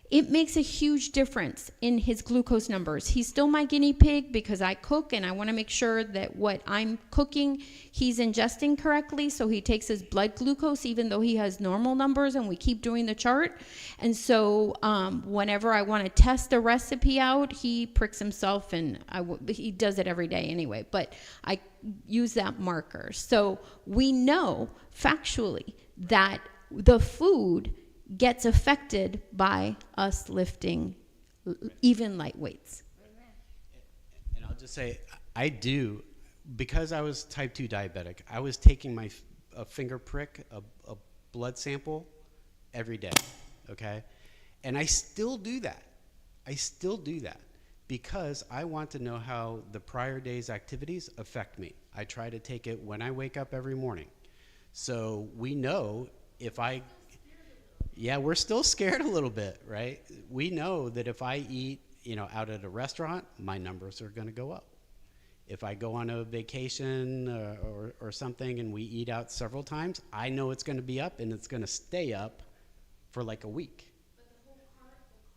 It makes a huge difference in his glucose numbers. He's still my guinea pig because I cook and I want to make sure that what I'm cooking, he's ingesting correctly. So he takes his blood glucose even though he has normal numbers, and we keep doing the chart. And so whenever I want to test a recipe out, he pricks himself, and he does it every day anyway. But I use that marker. So we know factually that the food gets affected by us lifting even light weights. And I'll just say, I do, because I was type 2 diabetic, I was taking a finger prick, a blood sample every day, okay? And I still do that. Because I want to know how the prior day's activities affect me. I try to take it when I wake up every morning. So we know if yeah, we're still scared a little bit, right? We know that if I eat, out at a restaurant, my numbers are going to go up. If I go on a vacation or something and we eat out several times, I know it's going to be up, and it's going to stay up for like a week. But the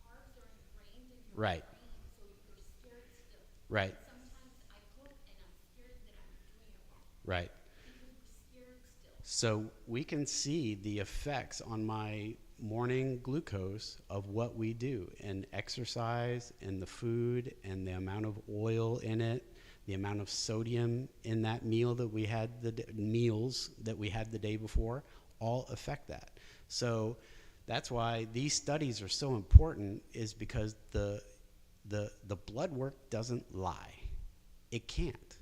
carbs are ingrained in your Right. brain, so you're scared still. Right. Sometimes I cook and I'm scared that I'm doing it wrong. Right. Because we're scared still. So we can see the effects on my morning glucose of what we do, and exercise, and the food, and the amount of oil in it, the amount of sodium in that meal that we had, meals that we had the day before, all affect that. So that's why these studies are so important, is because the blood work doesn't lie. It can't,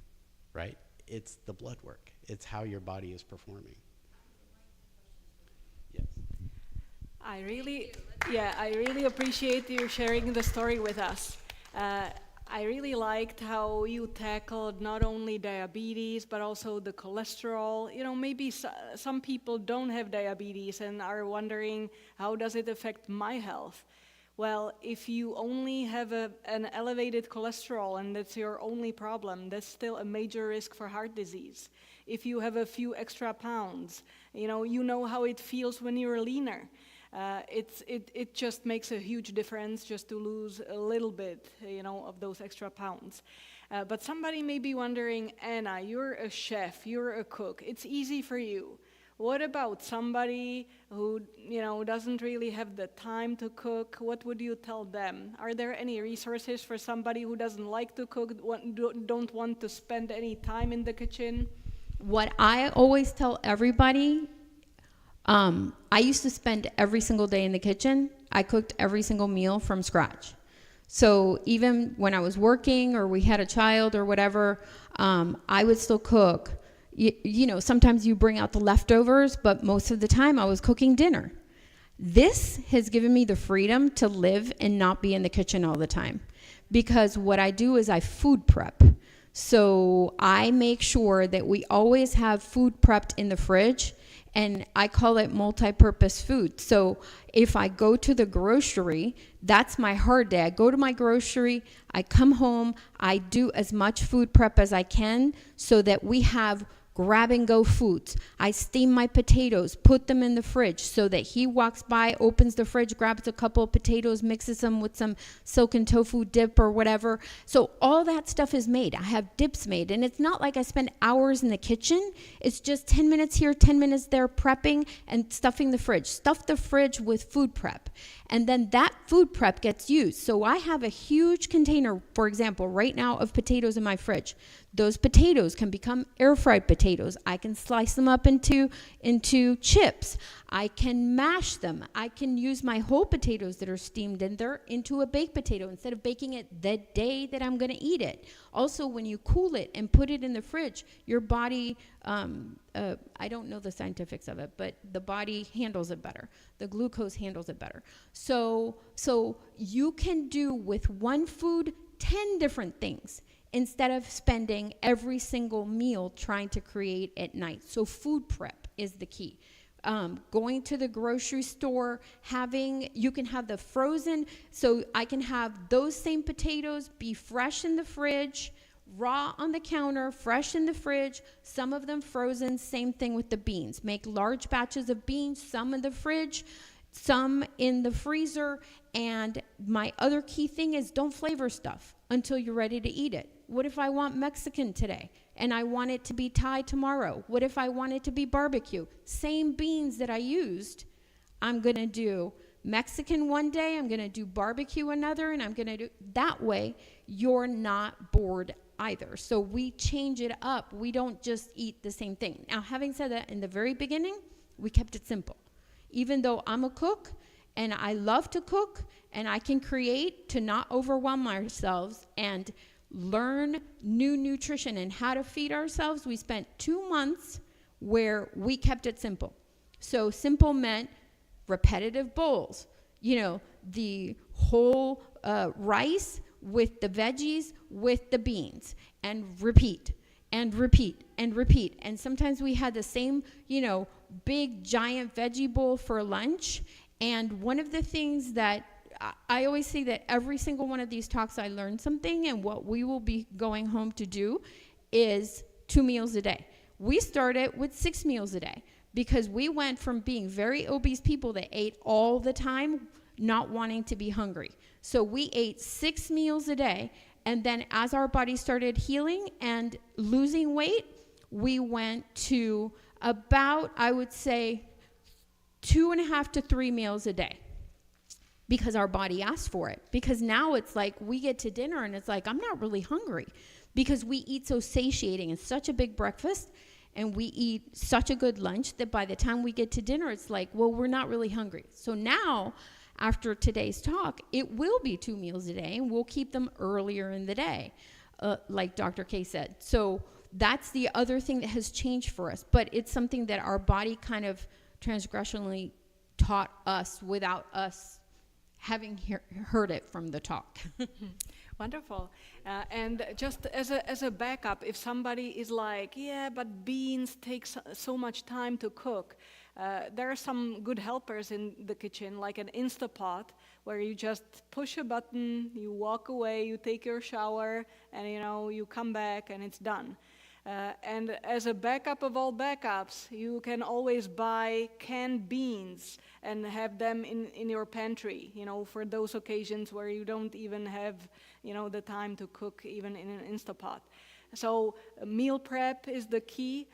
right? It's the blood work. It's how your body is performing. Yes. I really appreciate you sharing the story with us. I really liked how you tackled not only diabetes, but also the cholesterol. Maybe some people don't have diabetes and are wondering, how does it affect my health? Well, if you only have an elevated cholesterol and that's your only problem, that's still a major risk for heart disease. If you have a few extra pounds, you know how it feels when you're leaner. It just makes a huge difference just to lose a little bit, of those extra pounds. But somebody may be wondering, Anna, you're a chef, you're a cook. It's easy for you. What about somebody who, doesn't really have the time to cook? What would you tell them? Are there any resources for somebody who doesn't like to cook, don't want to spend any time in the kitchen? What I always tell everybody, I used to spend every single day in the kitchen. I cooked every single meal from scratch. So even when I was working or we had a child or whatever, I would still cook. Sometimes you bring out the leftovers, but most of the time I was cooking dinner. This has given me the freedom to live and not be in the kitchen all the time, because what I do is I food prep. So I make sure that we always have food prepped in the fridge, and I call it multi-purpose food. So if I go to the grocery, that's my hard day. I go to my grocery, I come home, I do as much food prep as I can so that we have grab-and-go foods. I steam my potatoes, put them in the fridge so that he walks by, opens the fridge, grabs a couple of potatoes, mixes them with some silken tofu dip or whatever. So all that stuff is made. I have dips made, and it's not like I spend hours in the kitchen. It's just 10 minutes here, 10 minutes there, prepping and stuffing the fridge. Stuff the fridge with food prep, and then that food prep gets used. So I have a huge container, for example, right now of potatoes in my fridge. Those potatoes can become air fried potatoes. I can slice them up into chips. I can mash them. I can use my whole potatoes that are steamed in there into a baked potato instead of baking it the day that I'm going to eat it. Also, when you cool it and put it in the fridge, your body, I don't know the scientifics of it, but the body handles it better. The glucose handles it better. So you can do with one food 10 different things instead of spending every single meal trying to create at night. So food prep is the key. Going to the grocery store, you can have the frozen, so I can have those same potatoes be fresh in the fridge, raw on the counter, fresh in the fridge, some of them frozen, same thing with the beans. Make large batches of beans, some in the fridge, some in the freezer, and my other key thing is don't flavor stuff until you're ready to eat it. What if I want Mexican today and I want it to be Thai tomorrow? What if I want it to be barbecue? Same beans that I used, I'm going to do Mexican one day, I'm going to do barbecue another, and I'm going to do that way. You're not bored either. So we change it up. We don't just eat the same thing. Now, having said that, in the very beginning, we kept it simple. Even though I'm a cook and I love to cook and I can create to not overwhelm ourselves and learn new nutrition and how to feed ourselves, we spent 2 months where we kept it simple. So simple meant repetitive bowls, the whole rice with the veggies with the beans, and repeat and repeat and repeat. And sometimes we had the same, big giant veggie bowl for lunch. And one of the things that I always say that every single one of these talks I learned something, and what we will be going home to do is 2 meals a day. We started with 6 meals a day because we went from being very obese people that ate all the time, not wanting to be hungry. So we ate 6 meals a day, and then as our body started healing and losing weight, we went to about, I would say, 2.5 to 3 meals a day. Because our body asked for it. Because now it's like we get to dinner and it's like, I'm not really hungry. Because we eat so satiating and such a big breakfast, and we eat such a good lunch that by the time we get to dinner, it's like, well, we're not really hungry. So now, after today's talk, it will be 2 meals a day, and we'll keep them earlier in the day, like Dr. K said. So that's the other thing that has changed for us. But it's something that our body kind of transgressionally taught us without us having heard it from the talk. Wonderful. And just as a backup, if somebody is like, yeah, but beans take so much time to cook, there are some good helpers in the kitchen, like an Instapot, where you just push a button, you walk away, you take your shower, and you come back and it's done. And as a backup of all backups, you can always buy canned beans and have them in your pantry, for those occasions where you don't even have, the time to cook even in an Instapot. So meal prep is the key.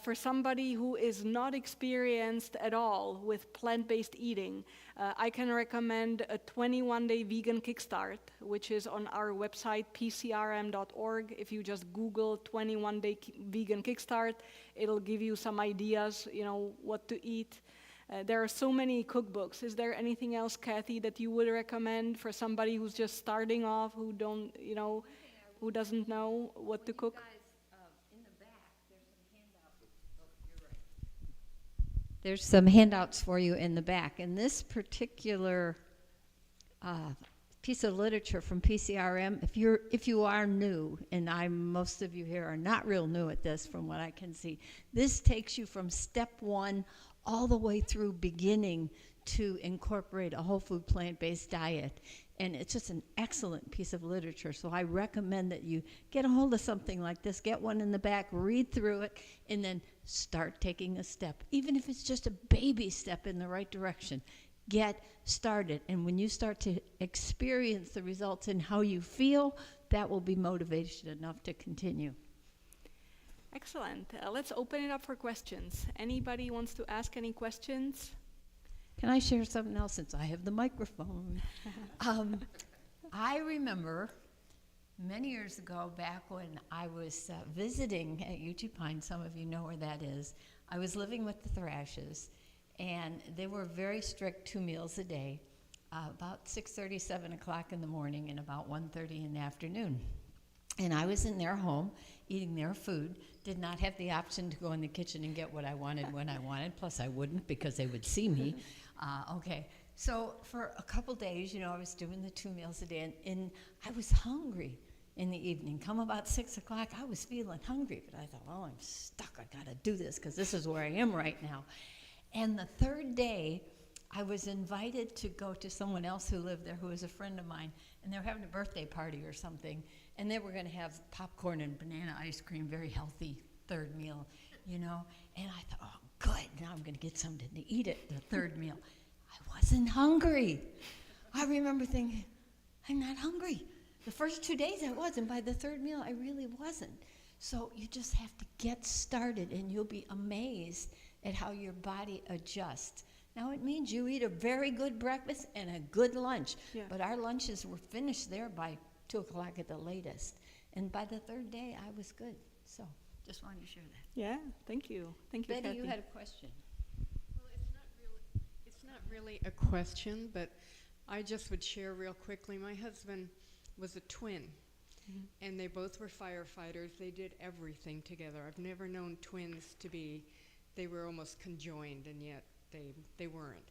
For somebody who is not experienced at all with plant-based eating, I can recommend a 21-day vegan kickstart, which is on our website, pcrm.org. If you just Google 21-day vegan kickstart, it'll give you some ideas, what to eat. There are so many cookbooks. Is there anything else, Kathy, that you would recommend for somebody who's just starting off, who doesn't know what to cook? There's some handouts for you in the back. And this particular piece of literature from PCRM, if you are new, and most of you here are not real new at this from what I can see, this takes you from step 1 all the way through beginning to incorporate a whole food plant-based diet. And it's just an excellent piece of literature. So I recommend that you get a hold of something like this, get one in the back, read through it, and then start taking a step. Even if it's just a baby step in the right direction, get started. And when you start to experience the results in how you feel, that will be motivation enough to continue. Excellent. Let's open it up for questions. Anybody wants to ask any questions? Can I share something else since I have the microphone? I remember Many years ago, back when I was visiting at UT Pine, some of you know where that is, I was living with the Thrashes, and they were very strict 2 meals a day, about 6:30, 7 o'clock in the morning, and about 1:30 in the afternoon. And I was in their home eating their food, did not have the option to go in the kitchen and get what I wanted when I wanted, plus I wouldn't because they would see me. Okay, so for a couple days, I was doing the 2 meals a day, and I was hungry in the evening. Come about 6 o'clock, I was feeling hungry, but I thought, oh, I'm stuck, I gotta do this because this is where I am right now. And the third day, I was invited to go to someone else who lived there who was a friend of mine, and they were having a birthday party or something, and they were going to have popcorn and banana ice cream, very healthy third meal, And I thought, oh, good, now I'm going to get something to eat at the third meal. I wasn't hungry. I remember thinking, I'm not hungry. The first 2 days I was, and by the third meal I really wasn't. So you just have to get started, and you'll be amazed at how your body adjusts. Now, it means you eat a very good breakfast and a good lunch, but our lunches were finished there by 2 o'clock at the latest. And by the third day, I was good. So just wanted to share that. Yeah, thank you. Thank you, Betty, Kathy. you had a question. Well, it's not really a question, but I just would share real quickly. My husband was a twin, and they both were firefighters. They did everything together. I've never known twins to be, they were almost conjoined, and yet they weren't.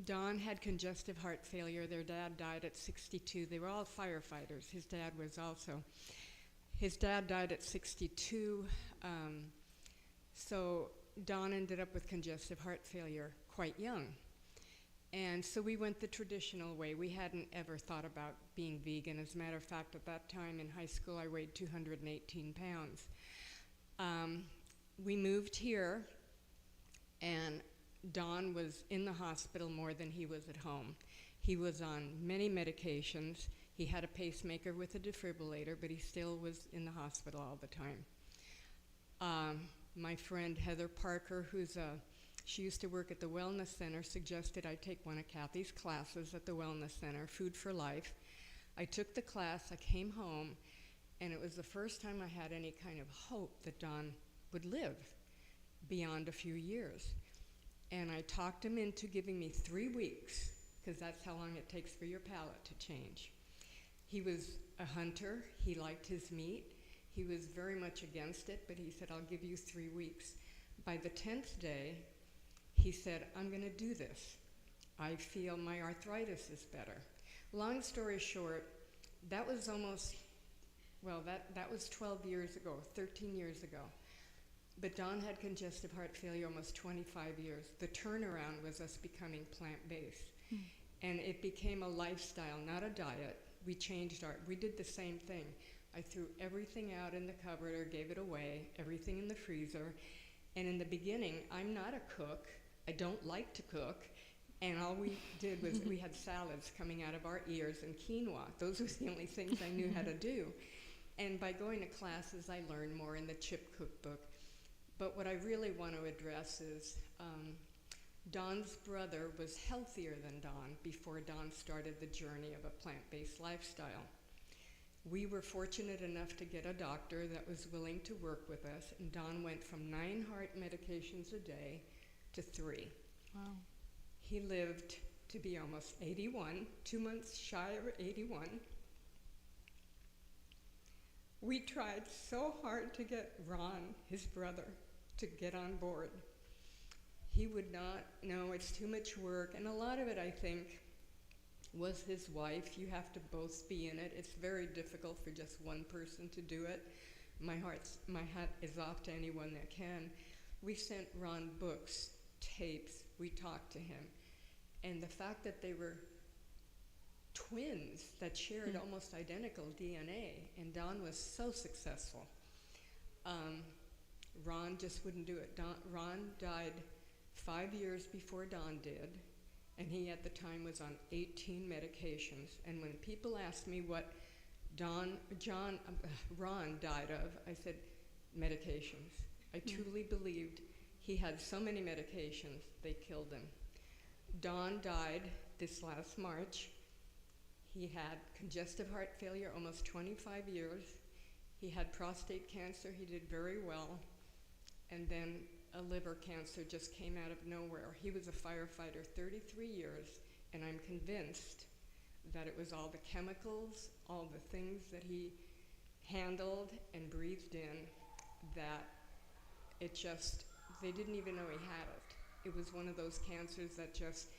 Don had congestive heart failure. Their dad died at 62. They were all firefighters. His dad was also. His dad died at 62. So Don ended up with congestive heart failure quite young. And so we went the traditional way. We hadn't ever thought about being vegan. As a matter of fact, at that time in high school, I weighed 218 pounds. We moved here, and Don was in the hospital more than he was at home. He was on many medications. He had a pacemaker with a defibrillator, but he still was in the hospital all the time. My friend Heather Parker, she used to work at the Wellness Center, suggested I take one of Kathy's classes at the Wellness Center, Food for Life. I took the class, I came home, and it was the first time I had any kind of hope that Don would live beyond a few years. And I talked him into giving me 3 weeks, because that's how long it takes for your palate to change. He was a hunter. He liked his meat. He was very much against it, but he said, I'll give you 3 weeks. By the 10th day, he said, I'm going to do this. I feel my arthritis is better. Long story short, that was almost, that was 12 years ago, 13 years ago. But Don had congestive heart failure almost 25 years. The turnaround was us becoming plant-based. And it became a lifestyle, not a diet. We did the same thing. I threw everything out in the cupboard or gave it away, everything in the freezer. And in the beginning, I'm not a cook. I don't like to cook. And all we did was we had salads coming out of our ears and quinoa. Those were the only things I knew how to do. And by going to classes, I learned more in the CHIP cookbook. But what I really want to address is Don's brother was healthier than Don before Don started the journey of a plant-based lifestyle. We were fortunate enough to get a doctor that was willing to work with us, and Don went from 9 heart medications a day to 3. Wow. He lived to be almost 81, 2 months shy of 81. We tried so hard to get Ron, his brother, to get on board. He would not, no, it's too much work. And a lot of it, I think, was his wife. You have to both be in it. It's very difficult for just one person to do it. My hat is off to anyone that can. We sent Ron books, tapes. We talked to him. And the fact that they were twins that shared almost identical DNA, and Don was so successful. Ron just wouldn't do it. Ron died 5 years before Don did, and he at the time was on 18 medications. And when people asked me what Ron died of, I said, medications. I truly believed he had so many medications, they killed him. Don died this last March. He had congestive heart failure almost 25 years. He had prostate cancer. He did very well. And then a liver cancer just came out of nowhere. He was a firefighter 33 years, and I'm convinced that it was all the chemicals, all the things that he handled and breathed in, that it just, they didn't even know he had it. It was one of those cancers that just,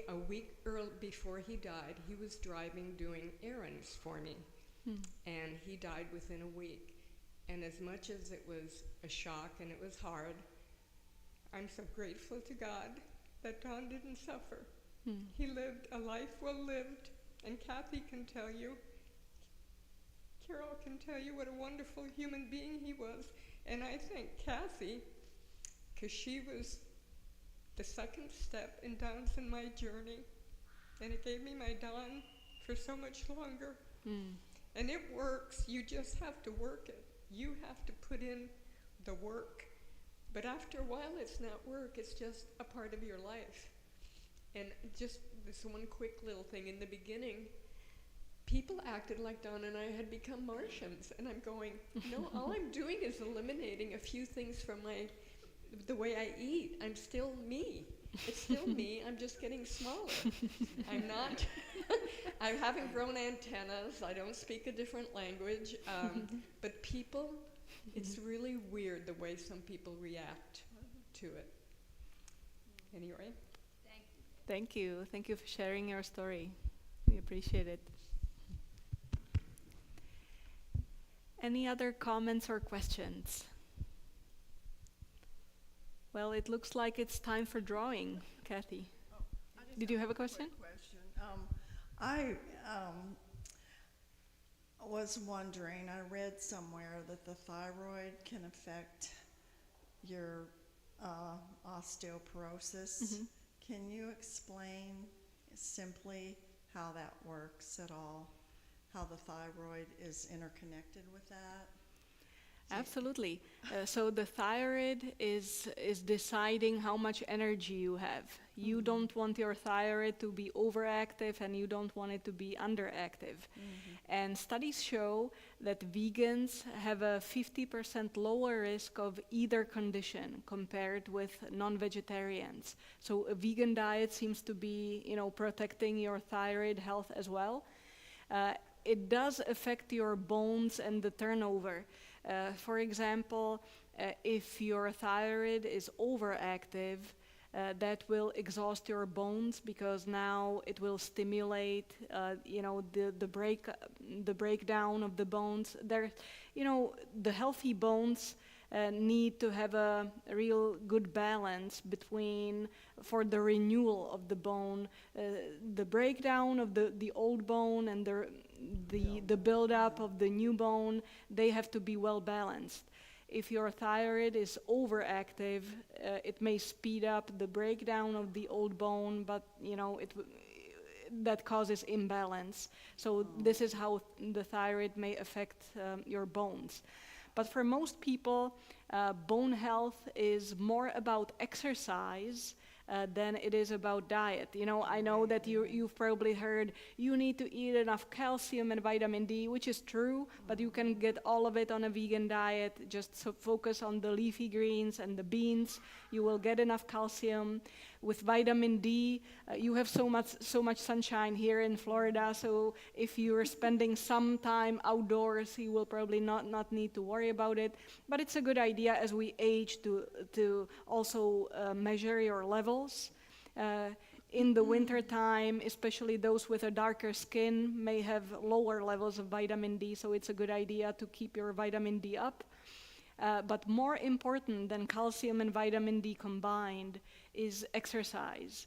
a week before he died, he was driving, doing errands for me, and he died within a week. And as much as it was a shock and it was hard, I'm so grateful to God that Don didn't suffer. He lived a life well lived, and Kathy can tell you, Carol can tell you what a wonderful human being he was. And I thank Kathy, because she was the second step in Don's and my journey, and it gave me my Don for so much longer. And it works. You just have to work it. You have to put in the work. But after a while, it's not work. It's just a part of your life. And just this one quick little thing. In the beginning, people acted like Don and I had become Martians. And I'm going, no, all I'm doing is eliminating a few things from the way I eat. I'm still me. It's still me. I'm just getting smaller. I'm not, I haven't grown antennas. I don't speak a different language. But people, it's really weird the way some people react to it. Anyway. Thank you. Thank you for sharing your story. We appreciate it. Any other comments or questions? Well, it looks like it's time for drawing. Kathy, did you have a question? I was wondering, I read somewhere that the thyroid can affect your osteoporosis. Can you explain simply how that works at all? How the thyroid is interconnected with that? Absolutely. So the thyroid is deciding how much energy you have. You don't want your thyroid to be overactive, and you don't want it to be underactive. And studies show that vegans have a 50% lower risk of either condition compared with non-vegetarians. So a vegan diet seems to be, protecting your thyroid health as well. It does affect your bones and the turnover. For example, if your thyroid is overactive, that will exhaust your bones, because now it will stimulate, the breakdown of the bones. The healthy bones need to have a real good balance for the renewal of the bone, the breakdown of the old bone and the buildup of the new bone. They have to be well balanced. If your thyroid is overactive, it may speed up the breakdown of the old bone, but that causes imbalance. So this is how the thyroid may affect your bones. But for most people, bone health is more about exercise than it is about diet. I know that you've probably heard you need to eat enough calcium and vitamin D, which is true, but you can get all of it on a vegan diet. Just focus on the leafy greens and the beans. You will get enough calcium. With vitamin D, you have so much sunshine here in Florida, so if you're spending some time outdoors, you will probably not need to worry about it. But it's a good idea as we age to also measure your levels. In the winter time, especially those with a darker skin may have lower levels of vitamin D, so it's a good idea to keep your vitamin D up. But more important than calcium and vitamin D combined is exercise.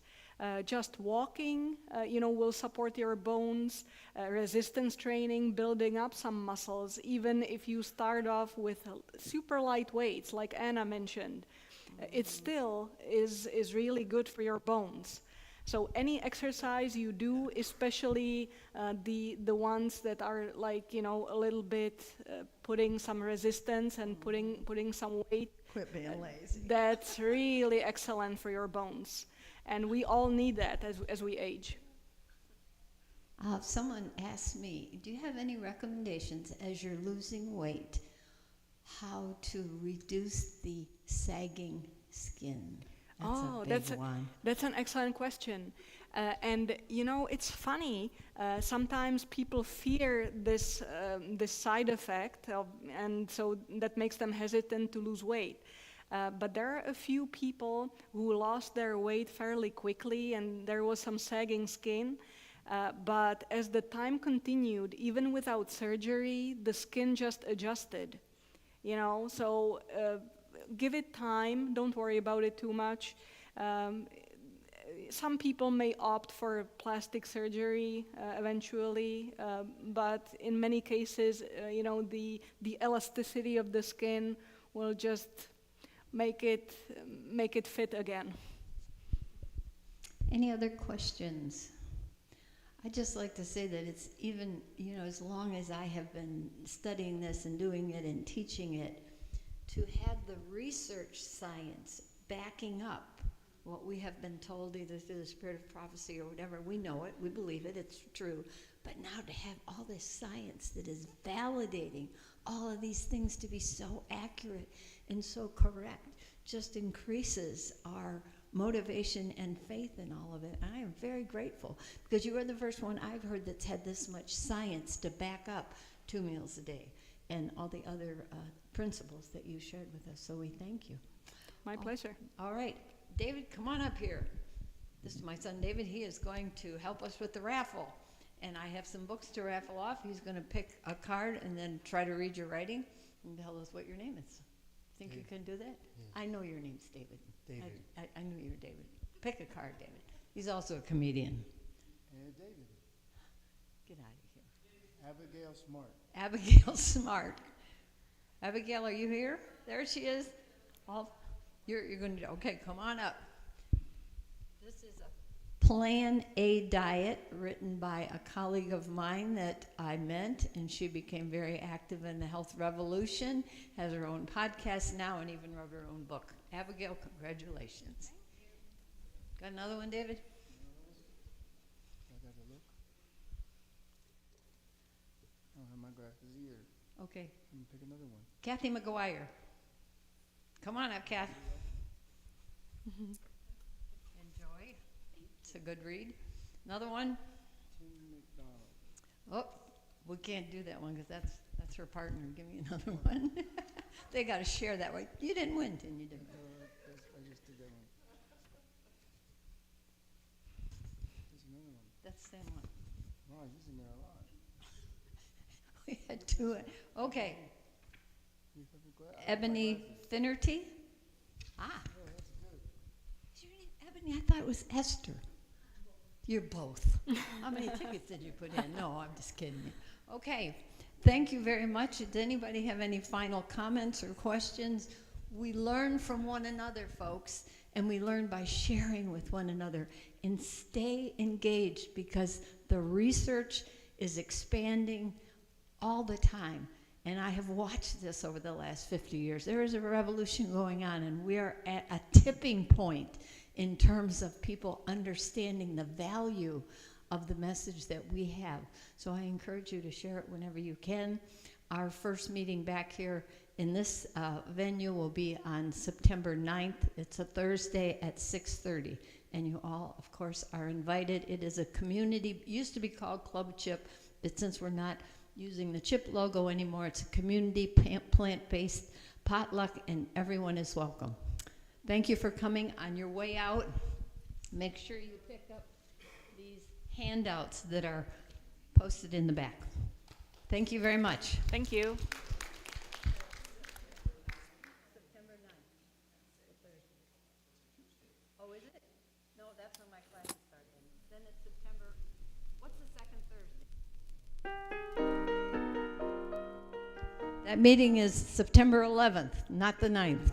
Just walking, will support your bones. Resistance training, building up some muscles, even if you start off with super light weights, like Anna mentioned, it still is really good for your bones. So any exercise you do, especially the ones that are like, a little bit putting some resistance and putting some weight. Quit being lazy. That's really excellent for your bones. And we all need that as we age. Someone asked me, do you have any recommendations as you're losing weight, how to reduce the sagging skin? That's a big one. That's an excellent question. And you know, it's funny. Sometimes people fear this side effect, and so that makes them hesitant to lose weight. But there are a few people who lost their weight fairly quickly, and there was some sagging skin. But as the time continued, even without surgery, the skin just adjusted. You know, so give it time. Don't worry about it too much. Some people may opt for plastic surgery eventually, but in many cases, you know, the elasticity of the skin will just make it fit again. Any other questions? I'd just like to say that it's even, you know, as long as I have been studying this and doing it and teaching it, to have the research science backing up what we have been told either through the spirit of prophecy or whatever, we know it, we believe it, it's true. But now to have all this science that is validating all of these things to be so accurate and so correct just increases our motivation and faith in all of it. And I am very grateful because you are the first one I've heard that's had this much science to back up 2 meals a day and all the other principles that you shared with us. So we thank you. My pleasure. All right. David, come on up here. This is my son David. He is going to help us with the raffle. And I have some books to raffle off. He's going to pick a card and then try to read your writing and tell us what your name is. Think David. You can do that? Yeah. I know your name's David. David. I knew you were David. Pick a card, David. He's also a comedian. David. Get out of here. Abigail Smart. Abigail Smart. Abigail, are you here? There she is. You're going to, okay, come on up. This is a Plan A diet written by a colleague of mine that I met, and she became very active in the health revolution, has her own podcast now, and even wrote her own book. Abigail, congratulations. Got another one, David? I got to look. I don't have my glasses either. Okay. Let me pick another one. Kathy McGuire. Come on up, Kathy. Enjoy. It's a good read. Another one? Tim McDonald. Oh, we can't do that one because that's her partner. Give me another one. They got to share that way. You didn't win, Tim. You didn't. I just did that one. There's another one. That's the same one. Wow, he's in there a lot. We had two. Okay. You have a gla- Ebony glasses. Finnerty. Ah. Yeah, that's good. Is your name Ebony? I thought it was Esther. You're both. How many tickets did you put in? No, I'm just kidding you. Okay. Thank you very much. Does anybody have any final comments or questions? We learn from one another, folks, and we learn by sharing with one another. And stay engaged because the research is expanding all the time. And I have watched this over the last 50 years. There is a revolution going on, and we are at a tipping point in terms of people understanding the value of the message that we have. So I encourage you to share it whenever you can. Our first meeting back here in this venue will be on September 9th. It's a Thursday at 6:30. And you all, of course, are invited. It is a community, used to be called Club Chip, but since we're not using the chip logo anymore, it's a community plant-based potluck, and everyone is welcome. Thank you for coming. On your way out, make sure you pick up these handouts that are posted in the back. Thank you very much. Thank you. September 9th. Oh, is it? No, that's when my classes start. Then it's September, what's the second Thursday? That meeting is September 11th, not the 9th.